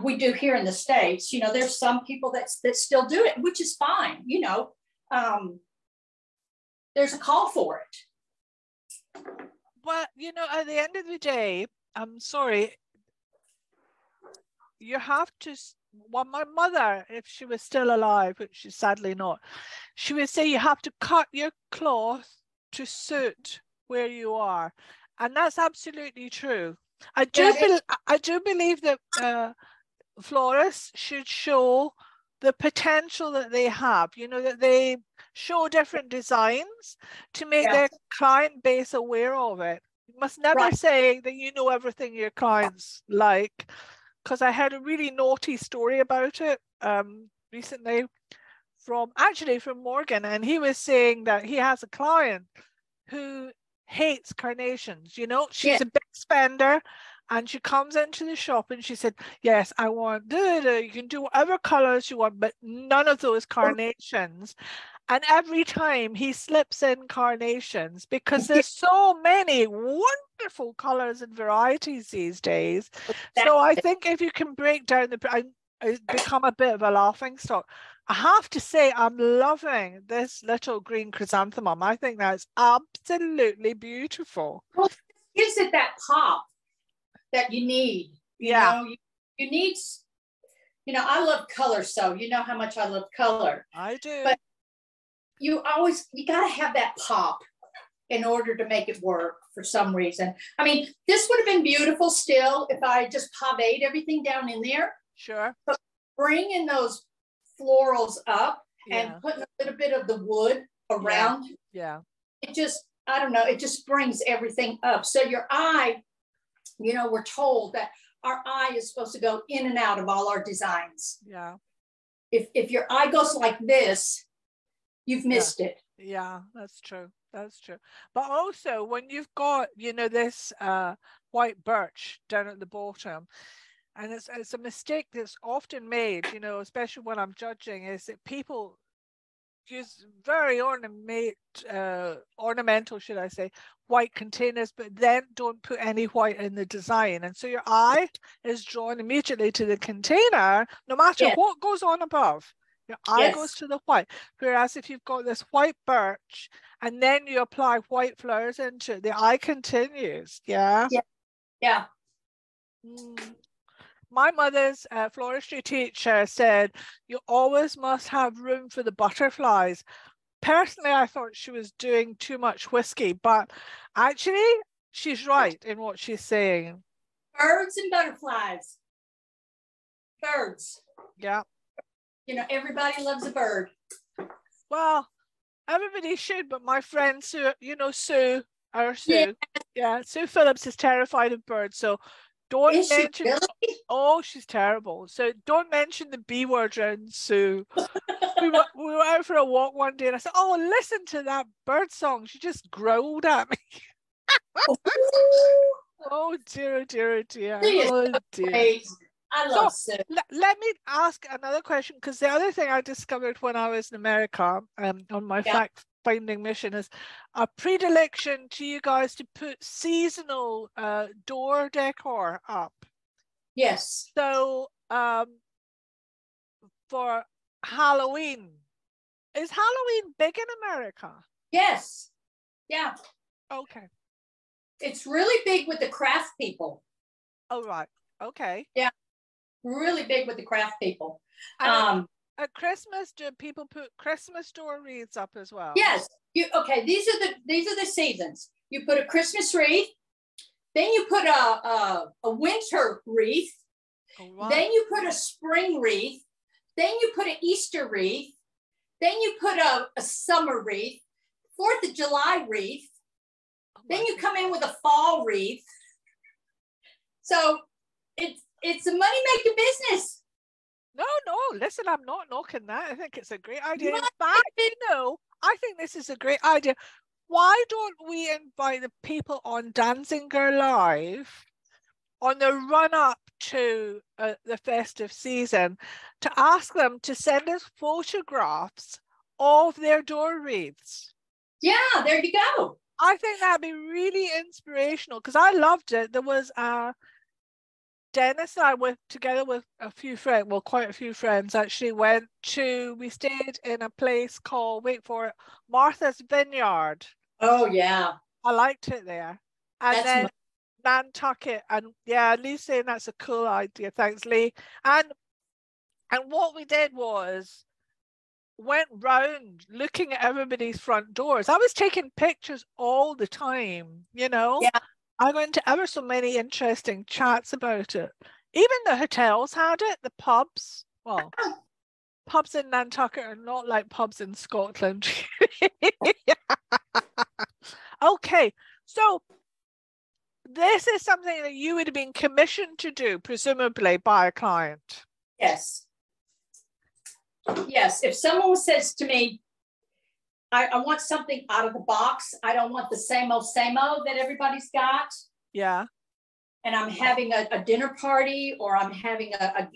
[SPEAKER 2] We do here in the States. You know, there's some people that still do it, which is fine. You know, there's a call for it.
[SPEAKER 3] Well, you know, at the end of the day, I'm sorry, you have to, well, my mother, if she was still alive, which she's sadly not, she would say you have to cut your cloth to suit where you are. And that's absolutely true. I do believe that florists should show the potential that they have, you know, that they show different designs to make their client base aware of it. You must never say that you know everything your clients like, because I heard a really naughty story about it recently from Morgan, and he was saying that he has a client who hates carnations. You know, she's a big spender, and she comes into the shop and she said, yes, I want, you can do whatever colors you want, but none of those carnations. And every time he slips in carnations, because there's so many wonderful colors and varieties these days. So I think if you can break down become a bit of a laughing stock. I have to say, I'm loving this little green chrysanthemum. I think that's absolutely beautiful.
[SPEAKER 2] Well, it gives it that pop that you need. You know, you need, you know, I love color, so you know how much I love color.
[SPEAKER 3] I do.
[SPEAKER 2] But you got to have that pop in order to make it work for some reason. I mean, this would have been beautiful still if I just paved everything down in there.
[SPEAKER 3] Sure.
[SPEAKER 2] But bringing those florals up and putting a little bit of the wood around.
[SPEAKER 3] Yeah.
[SPEAKER 2] It just, I don't know, it just brings everything up. So your eye, you know, we're told that our eye is supposed to go in and out of all our designs.
[SPEAKER 3] Yeah.
[SPEAKER 2] If your eye goes like this, you've missed it.
[SPEAKER 3] Yeah, that's true. That's true. But also when you've got, you know, this white birch down at the bottom, and it's a mistake that's often made, you know, especially when I'm judging, is that people use very ornamental, should I say, white containers, but then don't put any white in the design. And so your eye is drawn immediately to the container, no matter what goes on above. Your eye goes to the white. Whereas if you've got this white birch and then you apply white flowers into it, the eye continues. Yeah. My mother's floristry teacher said, you always must have room for the butterflies. Personally, I thought she was doing too much whiskey, but actually she's right in what she's saying.
[SPEAKER 2] Birds and butterflies. Birds.
[SPEAKER 3] Yeah.
[SPEAKER 2] You know, everybody loves a bird.
[SPEAKER 3] Well, everybody should, but my friend Sue, you know, Sue Phillips is terrified of birds. So don't mention, oh, she's terrible. So don't mention the B word around Sue. we were out for a walk one day and I said, oh, listen to that bird song. She just growled at me. Oh dear, dear, dear. Oh dear.
[SPEAKER 2] I love Sue.
[SPEAKER 3] Let me ask another question, because the other thing I discovered when I was in America on my fact-finding mission is a predilection to you guys to put seasonal door decor up.
[SPEAKER 2] Yes.
[SPEAKER 3] So for Halloween, is Halloween big in America?
[SPEAKER 2] Yes. Yeah.
[SPEAKER 3] Okay.
[SPEAKER 2] It's really big with the craft people.
[SPEAKER 3] Oh, right. Okay.
[SPEAKER 2] Yeah. Really big with the craft people.
[SPEAKER 3] At Christmas, do people put Christmas door wreaths up as well?
[SPEAKER 2] Yes. These are the seasons. You put a Christmas wreath, then you put a winter wreath, then you put a spring wreath, then you put an Easter wreath, then you put a summer wreath, 4th of July wreath, then you come in with a fall wreath. So it's a money-making business.
[SPEAKER 3] No, listen, I'm not knocking that. I think it's a great idea. In fact, you know, I think this is a great idea. Why don't we invite the people on Danziger Live on the run-up to the festive season to ask them to send us photographs of their door wreaths.
[SPEAKER 2] Yeah, there you go.
[SPEAKER 3] I think that'd be really inspirational because I loved it. There was Dennis and I were together with a few friends, well, quite a few friends actually we stayed in a place called, wait for it, Martha's Vineyard.
[SPEAKER 2] Oh, yeah.
[SPEAKER 3] I liked it there. And then Nantucket, and yeah, Lee's saying that's a cool idea. Thanks, Lee. And what we did was went round looking at everybody's front doors. I was taking pictures all the time, you know.
[SPEAKER 2] Yeah.
[SPEAKER 3] I went to ever so many interesting chats about it. Even the hotels had it, the pubs. Well, pubs in Nantucket are not like pubs in Scotland. Okay, so this is something that you would have been commissioned to do, presumably by a client.
[SPEAKER 2] Yes. Yes. If someone says to me, I want something out of the box, I don't want the same old that everybody's got.
[SPEAKER 3] Yeah.
[SPEAKER 2] And I'm having a dinner party, or I'm having a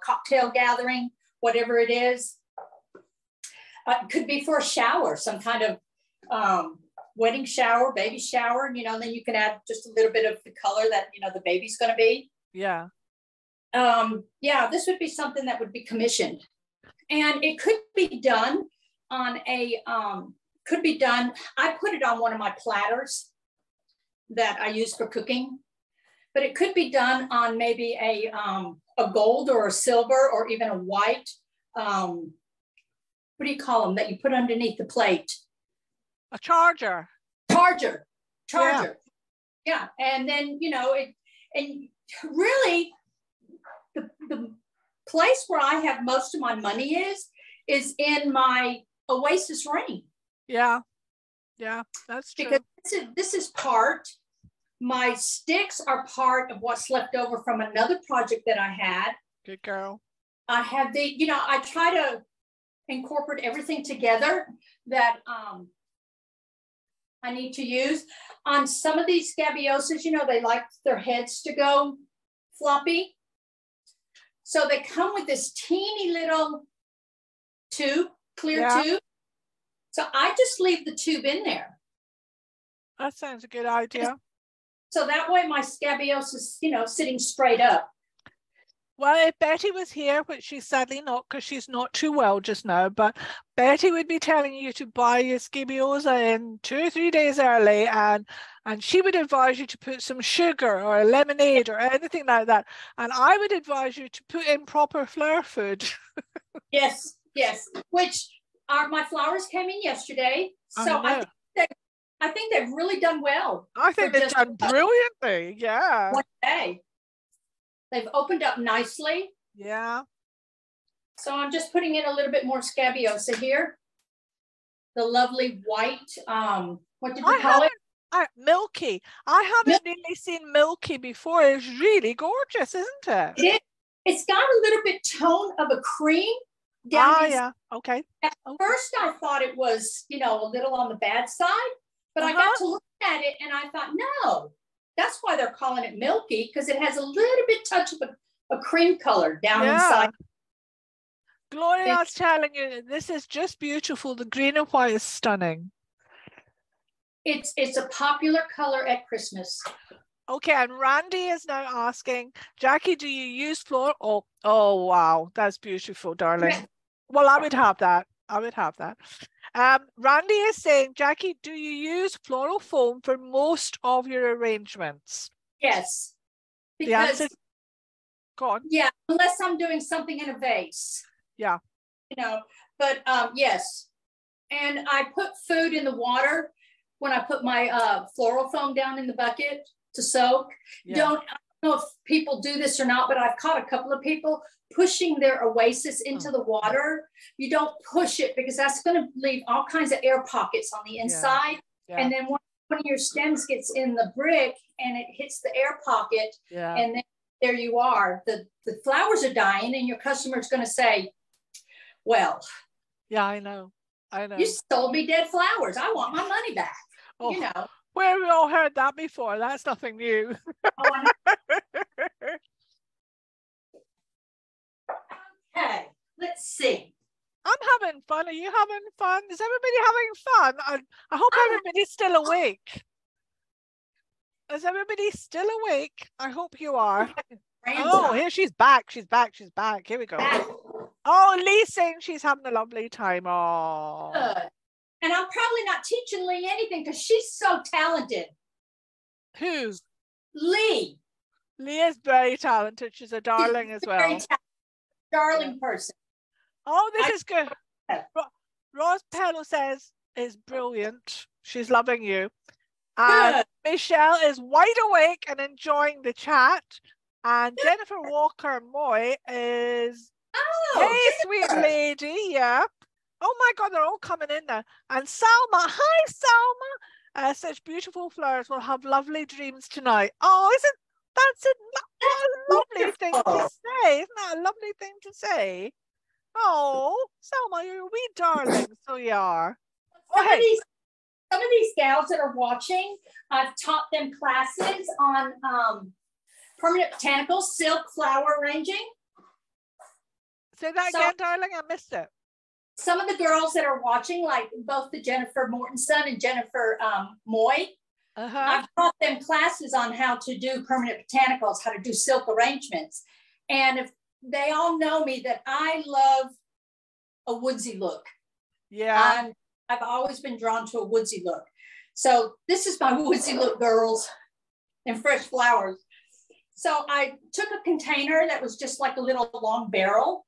[SPEAKER 2] cocktail gathering, whatever it is. It could be for a shower, some kind of wedding shower, baby shower, and then you can add just a little bit of the color that, the baby's going to be.
[SPEAKER 3] Yeah.
[SPEAKER 2] Yeah, this would be something that would be commissioned. And it could be done on I put it on one of my platters that I use for cooking, but it could be done on maybe a gold or a silver or even a white, what do you call them that you put underneath the plate?
[SPEAKER 3] A charger.
[SPEAKER 2] Yeah. And then, and really the place where I have most of my money is in my Oasis ring.
[SPEAKER 3] Yeah, that's true.
[SPEAKER 2] Because this is part, my sticks are part of what's left over from another project that I had.
[SPEAKER 3] Good girl.
[SPEAKER 2] I have I try to incorporate everything together that I need to use. On some of these scabioses, they like their heads to go floppy. So they come with this teeny little tube, clear tube. So I just leave the tube in there.
[SPEAKER 3] That sounds a good idea.
[SPEAKER 2] So that way my scabiose is, sitting straight up.
[SPEAKER 3] Well, if Betty was here, which she's sadly not because she's not too well just now, but Betty would be telling you to buy your scabiosa in 2 or 3 days early, and she would advise you to put some sugar or a lemonade or anything like that. And I would advise you to put in proper flower food. Yes.
[SPEAKER 2] Which my flowers came in yesterday. So I think they've really done well.
[SPEAKER 3] I think they've done brilliantly. Yeah.
[SPEAKER 2] One day. They've opened up nicely.
[SPEAKER 3] Yeah.
[SPEAKER 2] So I'm just putting in a little bit more scabiosa here. The lovely white, what did you call it?
[SPEAKER 3] Milky. I haven't really seen Milky before. It's really gorgeous, isn't it?
[SPEAKER 2] It's got a little bit tone of a cream down.
[SPEAKER 3] Yeah. Okay.
[SPEAKER 2] At first I thought it was, a little on the bad side, but I got to look at it and I thought, no. That's why they're calling it milky, because it has a little bit touch of a cream color down inside.
[SPEAKER 3] Gloria, I was telling you, this is just beautiful. The green and white is stunning.
[SPEAKER 2] It's a popular color at Christmas.
[SPEAKER 3] Okay, and Randy is now asking, Jackie, do you use floor? Oh, wow, that's beautiful, darling. Yeah. Well, I would have that. Randy is saying, Jackie, do you use floral foam for most of your arrangements?
[SPEAKER 2] Yes. Because,
[SPEAKER 3] go on.
[SPEAKER 2] Yeah, unless I'm doing something in a vase.
[SPEAKER 3] Yeah.
[SPEAKER 2] But yes. And I put food in the water when I put my floral foam down in the bucket to soak. I don't know if people do this or not, but I've caught a couple of people pushing their Oasis into the water. You don't push it because that's going to leave all kinds of air pockets on the inside. Yeah. And then one of your stems gets in the brick and it hits the air pocket. Yeah. And then there you are. The flowers are dying and your customer's going to say, well.
[SPEAKER 3] Yeah, I know.
[SPEAKER 2] You sold me dead flowers. I want my money back.
[SPEAKER 3] Where have we all heard that before? That's nothing new. having fun. Are you having fun? Is everybody having fun? I hope everybody's still awake. Is everybody still awake? I hope you are. Oh, here she's back. She's back. She's back. Here we go. Oh, Lee's saying she's having a lovely time. Oh.
[SPEAKER 2] Good. And I'm probably not teaching Lee anything because she's so talented.
[SPEAKER 3] Who?
[SPEAKER 2] Lee.
[SPEAKER 3] Lee is very talented. She's a darling as well.
[SPEAKER 2] Very darling person.
[SPEAKER 3] Oh, this is good. Rose Pello says is brilliant. She's loving you. And Michelle is wide awake and enjoying the chat. And Jennifer Walker Moy is, hey, sweet lady, yeah. Oh my God, they're all coming in now. And Salma, hi Salma. Such beautiful flowers will have lovely dreams tonight. Oh, that's a lovely thing to say? Isn't that a lovely thing to say? Oh, Salma, you're a wee darling, so you are.
[SPEAKER 2] Some of these gals that are watching, I've taught them classes on permanent botanicals, silk, flower arranging.
[SPEAKER 3] Say that again, darling, I missed it.
[SPEAKER 2] Some of the girls that are watching, like both the Jennifer Mortensen and Jennifer Moy, I've taught them classes on how to do permanent botanicals, how to do silk arrangements. And if they all know me that I love a woodsy look.
[SPEAKER 3] Yeah.
[SPEAKER 2] I've always been drawn to a woodsy look. So this is my woodsy look, girls, and fresh flowers. So I took a container that was just like a little long barrel.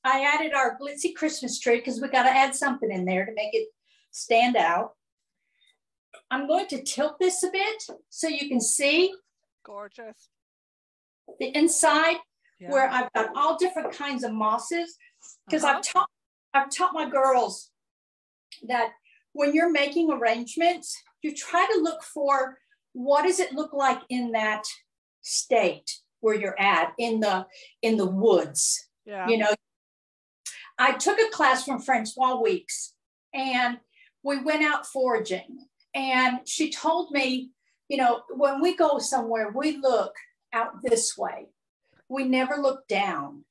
[SPEAKER 2] I added our glitzy Christmas tree because we got to add something in there to make it stand out. I'm going to tilt this a bit so you can see.
[SPEAKER 3] Gorgeous.
[SPEAKER 2] The inside where I've got all different kinds of mosses because I've taught my girls that when you're making arrangements, you try to look for what does it look like in that state where you're at in the woods.
[SPEAKER 3] Yeah.
[SPEAKER 2] You know, I took a class from Francois Weeks and we went out foraging and she told me, you know, when we go somewhere, we look out this way. We never look down.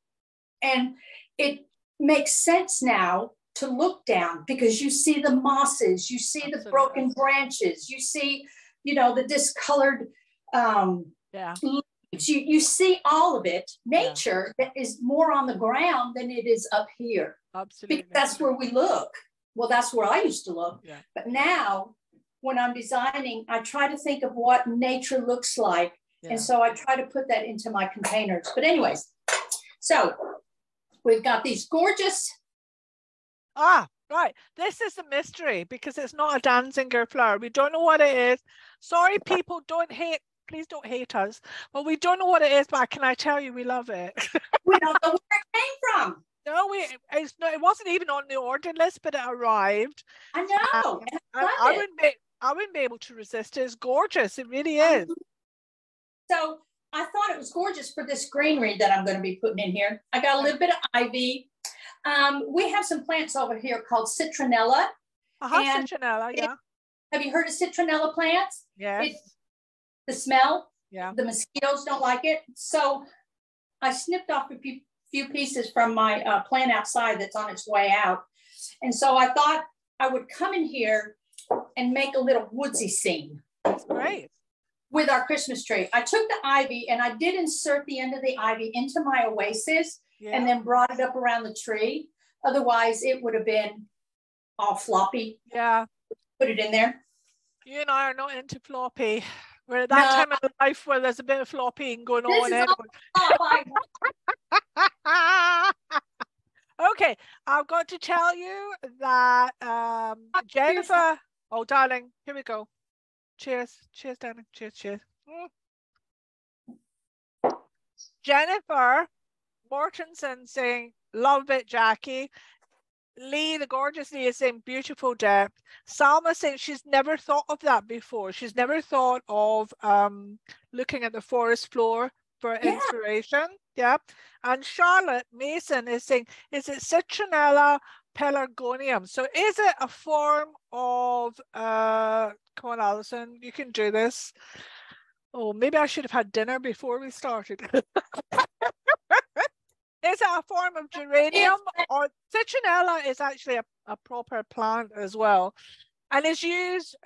[SPEAKER 2] And it makes sense now to look down because you see the mosses, you see the broken branches, you see, you know, the discolored leaves. You see all of it. Nature that is more on the ground than it is up here.
[SPEAKER 3] Absolutely.
[SPEAKER 2] Because that's where we look. Well, that's where I used to look.
[SPEAKER 3] Yeah.
[SPEAKER 2] But now when I'm designing, I try to think of what nature looks like. Yeah. And so I try to put that into my containers. But anyways, so we've got these gorgeous.
[SPEAKER 3] Right. This is the mystery because it's not a Danziger flower. We don't know what it is. Sorry, people, please don't hate us. But we don't know what it is, but can I tell you we love it?
[SPEAKER 2] We don't know where it came from.
[SPEAKER 3] No, it wasn't even on the order list, but it arrived.
[SPEAKER 2] I know.
[SPEAKER 3] And I wouldn't be able to resist it. It's gorgeous. It really is.
[SPEAKER 2] So I thought it was gorgeous for this greenery that I'm going to be putting in here. I got a little bit of ivy. We have some plants over here called citronella.
[SPEAKER 3] Citronella, yeah.
[SPEAKER 2] Have you heard of citronella plants?
[SPEAKER 3] Yes.
[SPEAKER 2] The smell,
[SPEAKER 3] the
[SPEAKER 2] mosquitoes don't like it. So I snipped off a few pieces from my plant outside that's on its way out. And so I thought I would come in here and make a little woodsy scene.
[SPEAKER 3] That's great.
[SPEAKER 2] With our Christmas tree. I took the ivy and I did insert the end of the ivy into my oasis and then brought it up around the tree. Otherwise it would have been all floppy.
[SPEAKER 3] Yeah.
[SPEAKER 2] Put it in there.
[SPEAKER 3] You and I are not into floppy. We're at that time of life where there's a bit of flopping going on. Okay, I've got to tell you that Jennifer, oh darling, here we go. Cheers, cheers, darling, cheers, cheers. Jennifer Mortensen saying, love it, Jackie. Lee, the gorgeous Lee, is saying beautiful depth. Salma saying she's never thought of that before. She's never thought of looking at the forest floor for inspiration. Yeah. And Charlotte Mason is saying, is it Citronella pelargonium? So is it a form of, come on, Alison, you can do this. Oh, maybe I should have had dinner before we started. Is is it a form of geranium? Or citronella is actually a proper plant as well. And it's used,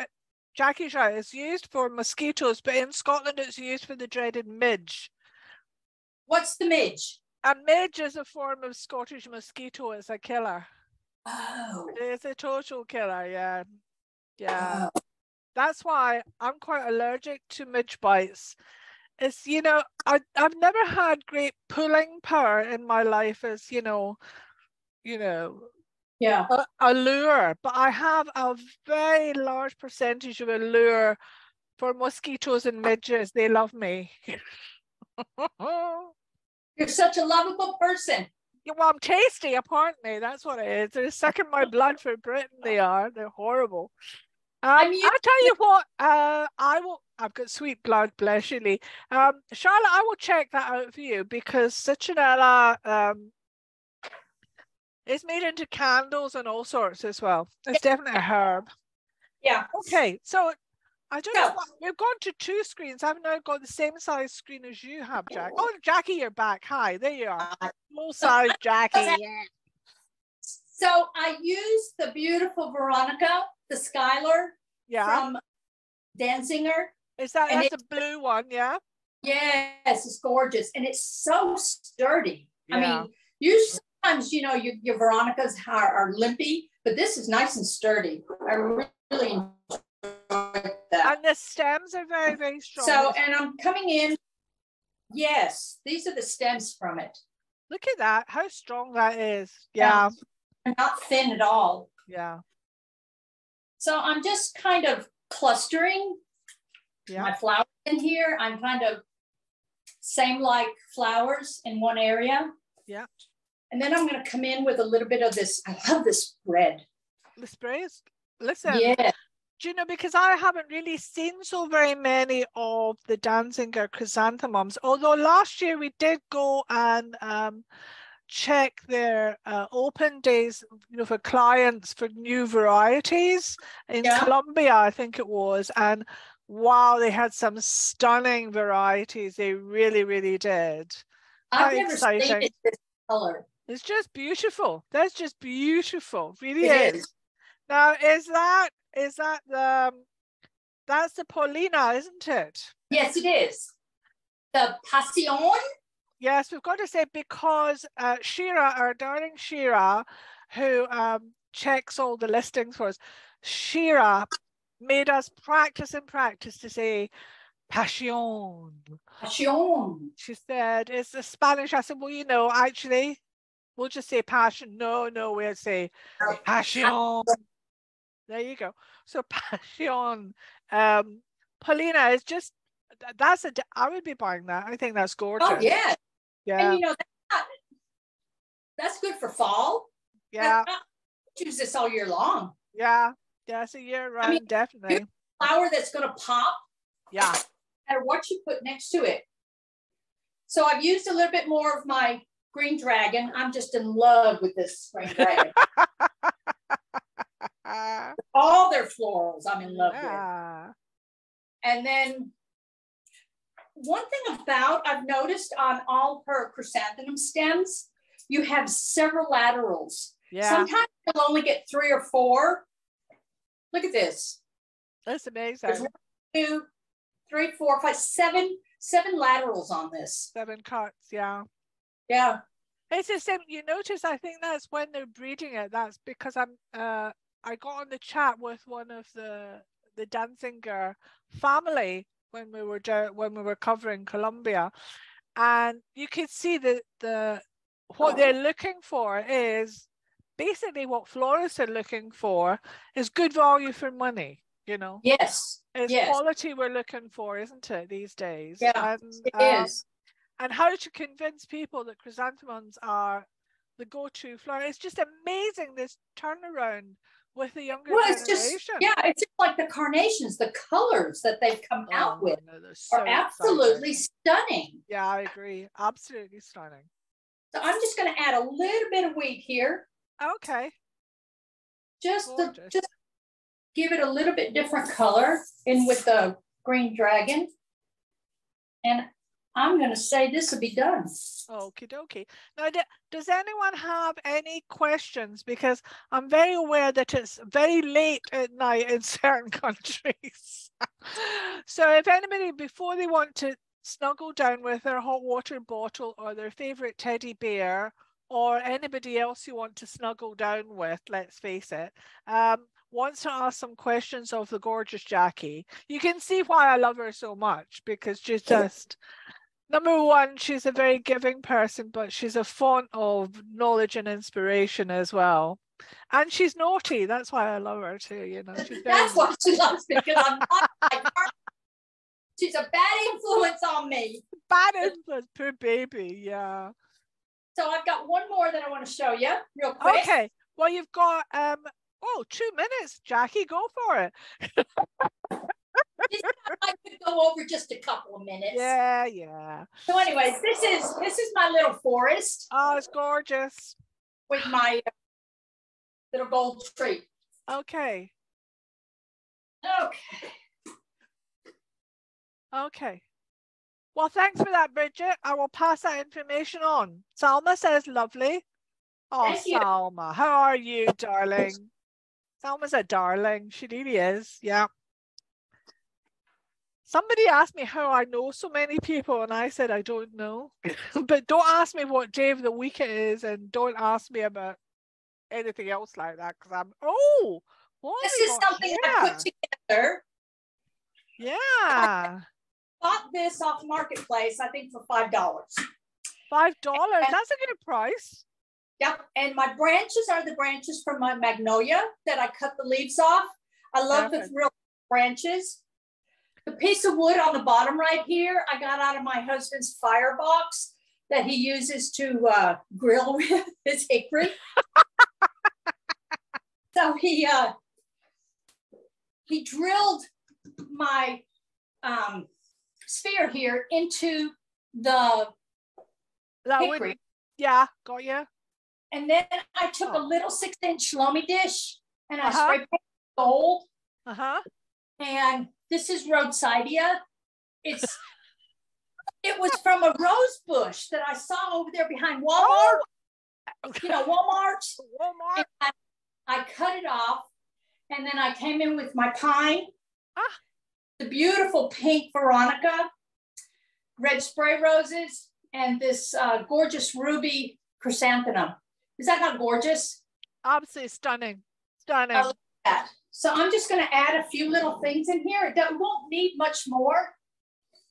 [SPEAKER 3] Jackie's right, it's used for mosquitoes, but in Scotland it's used for the dreaded midge.
[SPEAKER 2] What's the midge?
[SPEAKER 3] A midge is a form of Scottish mosquito. It's a killer.
[SPEAKER 2] Oh.
[SPEAKER 3] It's a total killer, yeah. Yeah.
[SPEAKER 2] Oh.
[SPEAKER 3] That's why I'm quite allergic to midge bites. It's, you know, I've never had great pulling power in my life as, you know,
[SPEAKER 2] Yeah.
[SPEAKER 3] a lure, but I have a very large percentage of a lure for mosquitoes and midges. They love me.
[SPEAKER 2] You're such a lovable person.
[SPEAKER 3] Yeah, well, I'm tasty, apparently. That's what it is. They're sucking my blood for Britain. They are. They're horrible. I'll tell you what, I've got sweet blood, bless you, Lee. Charlotte, I will check that out for you because citronella is made into candles and all sorts as well. It's definitely a herb.
[SPEAKER 2] Yeah.
[SPEAKER 3] Okay, so I don't know what, we've gone to 2 screens. I've now got the same size screen as you have, Jack. Oh, Jackie, you're back. Hi, there you are. Full size Jackie. Yeah.
[SPEAKER 2] So I used the beautiful Veronica, the Skylar from Danziger.
[SPEAKER 3] Is that's a blue one, yeah?
[SPEAKER 2] Yes, it's gorgeous. And it's so sturdy. Yeah. I mean, usually sometimes, you know, your Veronicas are limpy, but this is nice and sturdy. I really enjoy that.
[SPEAKER 3] And the stems are very, very strong.
[SPEAKER 2] So, and I'm coming in. Yes, these are the stems from it.
[SPEAKER 3] Look at that, how strong that is. Yeah.
[SPEAKER 2] And not thin at all.
[SPEAKER 3] Yeah.
[SPEAKER 2] So I'm just kind of clustering my flowers in here. I'm kind of same like flowers in one area.
[SPEAKER 3] Yeah.
[SPEAKER 2] And then I'm going to come in with a little bit of this. I love this red.
[SPEAKER 3] The sprays? Listen.
[SPEAKER 2] Yeah.
[SPEAKER 3] Do you know, because I haven't really seen so very many of the Danziger chrysanthemums, although last year we did go and check their open days, you know, for clients for new varieties in Colombia, I think it was. And wow, they had some stunning varieties. They really, really did.
[SPEAKER 2] I've never seen it this color.
[SPEAKER 3] It's just beautiful. That's just beautiful. Really is. Now, is that that's the Paulina, isn't it?
[SPEAKER 2] Yes, it is. The Passion.
[SPEAKER 3] Yes, we've got to say, because Shira, our darling Shira, who checks all the listings for us, Shira made us practice to say Passion.
[SPEAKER 2] Passion.
[SPEAKER 3] She said, it's the Spanish. I said, well, you know, actually, we'll just say passion. No, we'll say Passion. There you go. So Passion. Paulina is just, I would be buying that. I think that's gorgeous.
[SPEAKER 2] Oh, yeah.
[SPEAKER 3] Yeah.
[SPEAKER 2] And you know, that's good for fall.
[SPEAKER 3] Yeah.
[SPEAKER 2] Use this all year long.
[SPEAKER 3] Yeah. Yeah, it's a year round, I mean, definitely.
[SPEAKER 2] Flower that's going to pop.
[SPEAKER 3] Yeah.
[SPEAKER 2] No matter what you put next to it. So I've used a little bit more of my green dragon. I'm just in love with this green dragon. All their florals I'm in love with. And then one thing I've noticed on all her chrysanthemum stems, you have several laterals. Yeah. Sometimes you'll only get 3 or 4. Look at this.
[SPEAKER 3] That's amazing.
[SPEAKER 2] There's 1, 2, 3, 4, 5, 7 laterals on this.
[SPEAKER 3] 7 cuts, yeah.
[SPEAKER 2] Yeah.
[SPEAKER 3] It's the same. You notice, I think that's when they're breeding it. That's because I got on the chat with one of the Danziger family when we were covering Colombia, and you could see that what they're looking for is basically what florists are looking for is good value for money. You know.
[SPEAKER 2] Yes.
[SPEAKER 3] It's quality we're looking for, isn't it, these days?
[SPEAKER 2] Yeah,
[SPEAKER 3] and,
[SPEAKER 2] it is.
[SPEAKER 3] And how to convince people that chrysanthemums are the go-to flower. It's just amazing, this turnaround with the younger generation.
[SPEAKER 2] It's just like the carnations, the colors that they've come out with are absolutely stunning.
[SPEAKER 3] Yeah, I agree. Absolutely stunning.
[SPEAKER 2] So I'm just going to add a little bit of wheat here.
[SPEAKER 3] Okay.
[SPEAKER 2] Just give it a little bit different color in with the green dragon. And I'm going to say this will be done.
[SPEAKER 3] Okie dokie. Now, does anyone have any questions? Because I'm very aware that it's very late at night in certain countries. So if anybody, before they want to snuggle down with their hot water bottle or their favorite teddy bear, or anybody else you want to snuggle down with, let's face it, wants to ask some questions of the gorgeous Jackie, you can see why I love her so much, because she's just, number one, she's a very giving person, but she's a font of knowledge and inspiration as well. And she's naughty. That's why I love her too. You know, she's very
[SPEAKER 2] That's why she loves me, because I'm not like her. She's a bad influence on me.
[SPEAKER 3] Bad influence, poor baby. Yeah.
[SPEAKER 2] So I've got one more that I want to show you real quick.
[SPEAKER 3] Okay. Well, you've got 2 minutes, Jackie. Go for it.
[SPEAKER 2] I could go over just a couple of minutes.
[SPEAKER 3] Yeah, yeah.
[SPEAKER 2] So, anyways, this is my little forest.
[SPEAKER 3] Oh, it's gorgeous.
[SPEAKER 2] With my little gold tree.
[SPEAKER 3] Okay.
[SPEAKER 2] Okay.
[SPEAKER 3] Okay. Well, thanks for that, Bridget. I will pass that information on. Salma says lovely. Oh,
[SPEAKER 2] Thank you.
[SPEAKER 3] Salma, how are you, darling? Salma's a darling. She really is. Yeah. Somebody asked me how I know so many people, and I said I don't know. But don't ask me what day of the week it is, and don't ask me about anything else like that, because I'm,
[SPEAKER 2] this is something I put together.
[SPEAKER 3] Yeah.
[SPEAKER 2] Bought this off Marketplace, I think, for $5.
[SPEAKER 3] $5. That's a good price.
[SPEAKER 2] Yep. And my branches are the branches from my magnolia that I cut the leaves off. I love the real branches. The piece of wood on the bottom right here, I got out of my husband's firebox that he uses to grill with his hickory. So he drilled my sphere here into the hickory.
[SPEAKER 3] Yeah, got you.
[SPEAKER 2] And then I took a little 6-inch loamy dish and I spray painted gold. And this is rhodesidia. It was from a rose bush that I saw over there behind Walmart. You know, Walmart. And I cut it off, and then I came in with my pine, the beautiful pink Veronica, red spray roses, and this gorgeous ruby chrysanthemum. Is that not gorgeous?
[SPEAKER 3] Absolutely stunning. Stunning.
[SPEAKER 2] I love that. So I'm just going to add a few little things in here. It won't need much more.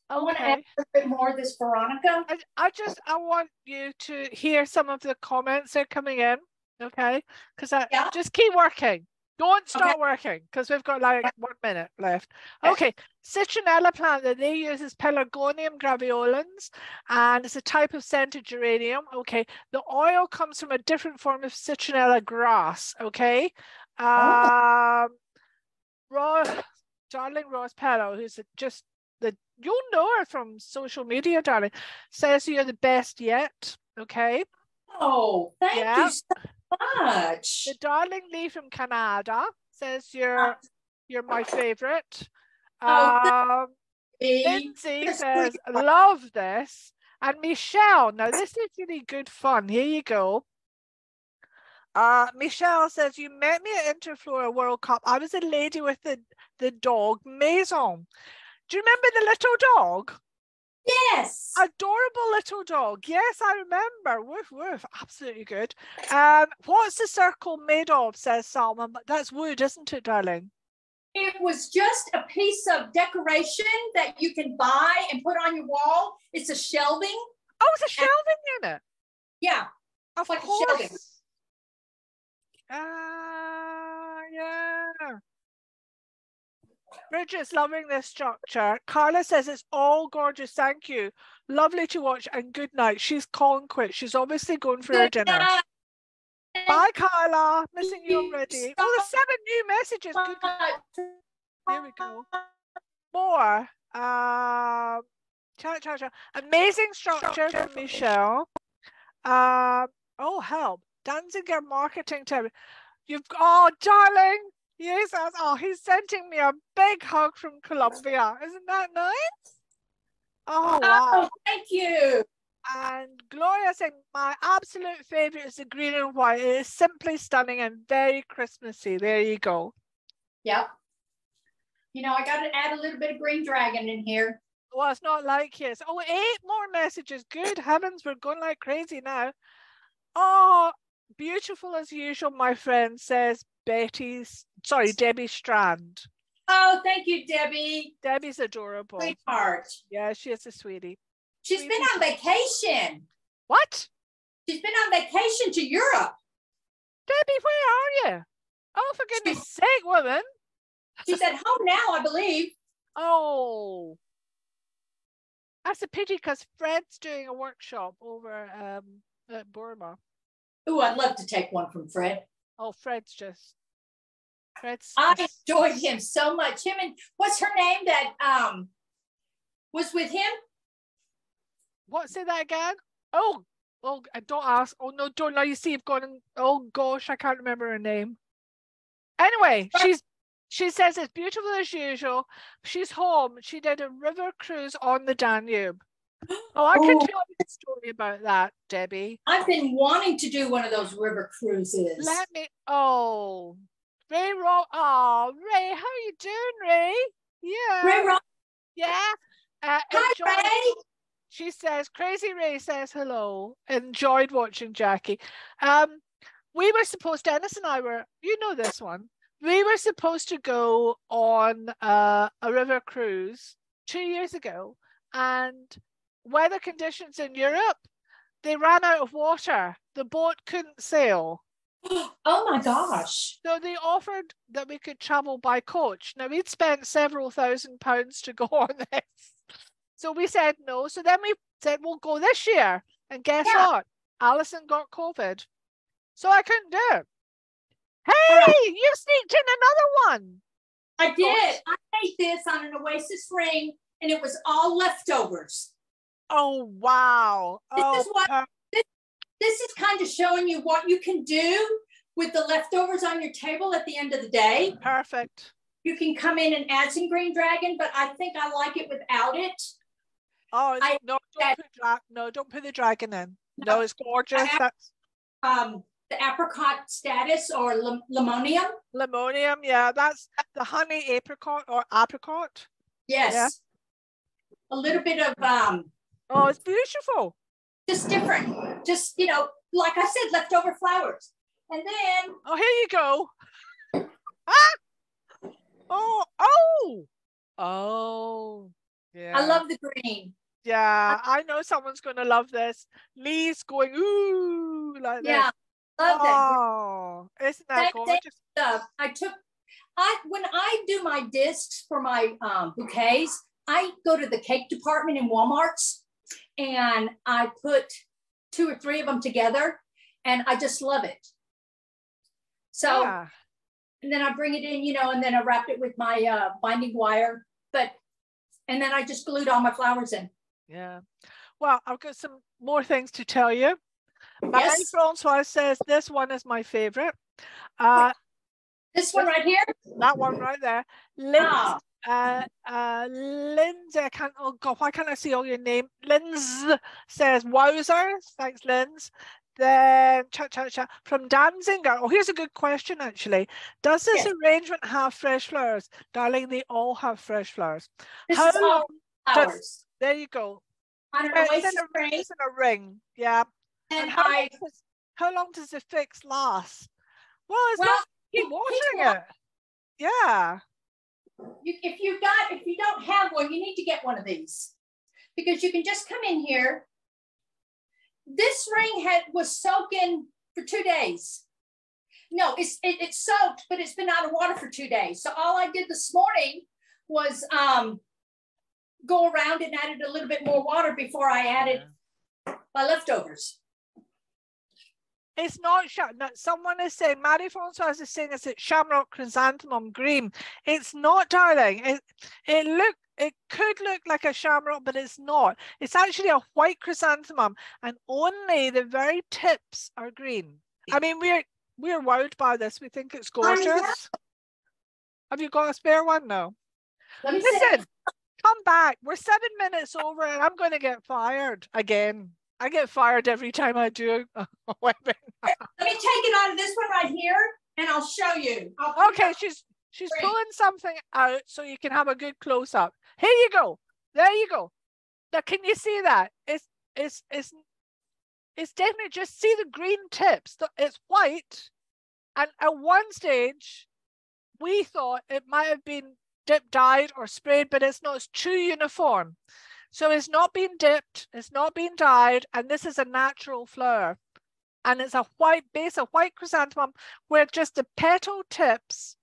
[SPEAKER 2] I want to add a little bit more of this Veronica.
[SPEAKER 3] I want you to hear some of the comments that are coming in, okay? Because just keep working. Don't stop working, because we've got like 1 minute left. Okay, citronella plant that they use is Pelargonium graveolens, and it's a type of scented geranium. Okay, the oil comes from a different form of citronella grass. Okay, Darling Rose Pello, who's just you'll know her from social media, darling, says you're the best yet. Okay.
[SPEAKER 2] Oh, thank you so much.
[SPEAKER 3] The Darling Lee from Canada says you're my favorite. Lindsay says love this, and Michelle, now this is really good fun. Here you go. Michelle says, you met me at Interflora World Cup. I was a lady with the dog Maison. Do you remember the little dog?
[SPEAKER 2] Yes.
[SPEAKER 3] Adorable little dog. Yes, I remember. Woof, woof. Absolutely good. What's the circle made of, says Salma? But that's wood, isn't it, darling?
[SPEAKER 2] It was just a piece of decoration that you can buy and put on your wall. It's a shelving.
[SPEAKER 3] Oh, it's a shelving in it?
[SPEAKER 2] Yeah.
[SPEAKER 3] Of
[SPEAKER 2] like
[SPEAKER 3] course. Yeah. Bridget's loving this structure. Carla says it's all gorgeous. Thank you. Lovely to watch, and good night. She's calling quits. She's obviously going for her dinner. Bye, Carla. Missing you already. Oh, there's 7 new messages. Good. Here we go. More. Amazing structure from Michelle. Oh, help. Danziger marketing term. Darling. Yes, he's sending me a big hug from Colombia. Isn't that nice? Oh, wow.
[SPEAKER 2] Thank you.
[SPEAKER 3] And Gloria saying, my absolute favorite is the green and white. It is simply stunning and very Christmassy. There you go.
[SPEAKER 2] Yep. You know, I got to add a little bit of green dragon in here.
[SPEAKER 3] Well, it's not like yes. Oh, 8 more messages. Good heavens, we're going like crazy now. Oh, beautiful as usual, my friend, says Debbie Strand.
[SPEAKER 2] Oh, thank you, Debbie.
[SPEAKER 3] Debbie's adorable.
[SPEAKER 2] Sweetheart.
[SPEAKER 3] Yeah, she is a sweetie.
[SPEAKER 2] She's been on vacation.
[SPEAKER 3] What?
[SPEAKER 2] She's been on vacation to Europe.
[SPEAKER 3] Debbie, where are you? Oh, for goodness sake, woman.
[SPEAKER 2] She's at home now, I believe.
[SPEAKER 3] Oh. That's a pity because Fred's doing a workshop over at Burma.
[SPEAKER 2] Oh, I'd love to take one from Fred.
[SPEAKER 3] Oh, Fred's
[SPEAKER 2] I enjoyed him so much. Him and what's her name that was with him?
[SPEAKER 3] What? Say that again? Oh, don't ask. Oh no, don't. Now you see, you've gone. Oh gosh, I can't remember her name. Anyway, she says it's beautiful as usual. She's home. She did a river cruise on the Danube. Oh, I can tell you a story about that, Debbie.
[SPEAKER 2] I've been wanting to do one of those river cruises.
[SPEAKER 3] Let me. Oh, Ray. Oh, Ray, how you doing, Ray? Yeah.
[SPEAKER 2] Ray.
[SPEAKER 3] Yeah.
[SPEAKER 2] Hi, Ray.
[SPEAKER 3] She says, Crazy Ray says hello. Enjoyed watching Jackie. We were supposed, Dennis and I were, you know this one. We were supposed to go on a river cruise 2 years ago, and weather conditions in Europe, they ran out of water. The boat couldn't sail.
[SPEAKER 2] Oh my gosh.
[SPEAKER 3] So they offered that we could travel by coach. Now we'd spent several £1,000s to go on this. So we said no. So then we said, we'll go this year. And guess what? Alison got COVID. So I couldn't do it. Hey, you sneaked in another one.
[SPEAKER 2] I did. I made this on an Oasis ring, and it was all leftovers.
[SPEAKER 3] Oh, wow.
[SPEAKER 2] This is kind of showing you what you can do with the leftovers on your table at the end of the day.
[SPEAKER 3] Perfect.
[SPEAKER 2] You can come in and add some green dragon, but I think I like it without it.
[SPEAKER 3] Oh, don't put the dragon in. No, it's gorgeous. That's
[SPEAKER 2] the apricot status or limonium.
[SPEAKER 3] Limonium, yeah, that's the honey apricot or apricot.
[SPEAKER 2] Yes. Yeah. A little bit of
[SPEAKER 3] oh, it's beautiful.
[SPEAKER 2] Just different. Just, you know, like I said, leftover flowers. And then
[SPEAKER 3] oh, here you go. Ah! Oh, yeah.
[SPEAKER 2] I love the green.
[SPEAKER 3] Yeah, I know someone's going to love this. Lee's going, ooh, like this.
[SPEAKER 2] Yeah, love that.
[SPEAKER 3] Oh, isn't that gorgeous?
[SPEAKER 2] When I do my discs for my bouquets, I go to the cake department in Walmart's and I put 2 or 3 of them together and I just love it. So, yeah. And then I bring it in, you know, and then I wrapped it with my binding wire, and then I just glued all my flowers in.
[SPEAKER 3] Yeah. Well, I've got some more things to tell you. Marie-Francois says this one is my favorite.
[SPEAKER 2] This one right here?
[SPEAKER 3] That one right there. Lindsay, I can't, oh God, why can't I see all your name? Lindsay says, wowzers. Thanks, Lindsay. Then, from Danziger. Oh, here's a good question, actually. Does this arrangement have fresh flowers? Darling, they all have fresh flowers.
[SPEAKER 2] How long flowers?
[SPEAKER 3] There you go.
[SPEAKER 2] It's
[SPEAKER 3] in a ring. Yeah. And how long does the fix last? Well, it's not keep watering it. Yeah.
[SPEAKER 2] If you don't have one, you need to get one of these because you can just come in here. This ring was soaking for 2 days. No, it's soaked, but it's been out of water for 2 days. So all I did this morning was go around and added a little bit more water before I added my leftovers.
[SPEAKER 3] It's not someone is saying, Marie-Francois is saying it's shamrock chrysanthemum green. It's not, darling. It could look like a shamrock, but it's not. It's actually a white chrysanthemum, and only the very tips are green. I mean, we're wowed by this. We think it's gorgeous. Have you got a spare one? No.
[SPEAKER 2] Listen,
[SPEAKER 3] come back. We're 7 minutes over and I'm going to get fired again. I get fired every time I do a webinar.
[SPEAKER 2] Let me take it out of this one right here and I'll show you.
[SPEAKER 3] Okay, she's pulling something out so you can have a good close up. Here you go. There you go. Now, can you see that? It's definitely, just see the green tips. It's white. And at one stage, we thought it might have been dip dyed or sprayed, but it's not. It's true uniform. So it's not been dipped, it's not been dyed, and this is a natural flower. And it's a white base, a white chrysanthemum, where just the petal tips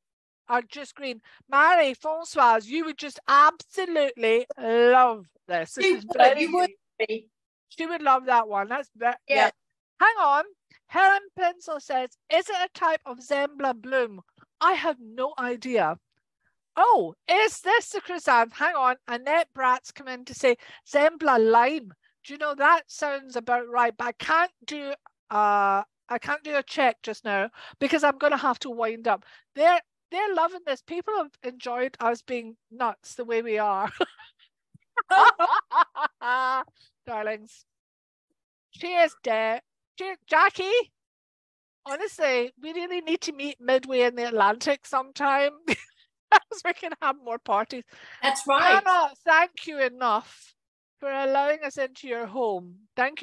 [SPEAKER 3] are just green. Marie, Françoise, you would just absolutely love this. This is very unique. She would love that one. That's very, yeah. Hang on. Helen Pencil says, is it a type of Zembla bloom? I have no idea. Oh, is this the chrysanthemum? Hang on. Annette Bratz come in to say Zembla lime. Do you know, that sounds about right, but I can't do a check just now because I'm going to have to wind up. They're loving this. People have enjoyed us being nuts the way we are. Darlings. Cheers, dear. Cheers, Jackie. Honestly, we really need to meet midway in the Atlantic sometime. So we can have more parties.
[SPEAKER 2] That's right.
[SPEAKER 3] Hannah, thank you enough for allowing us into your home. Thank you.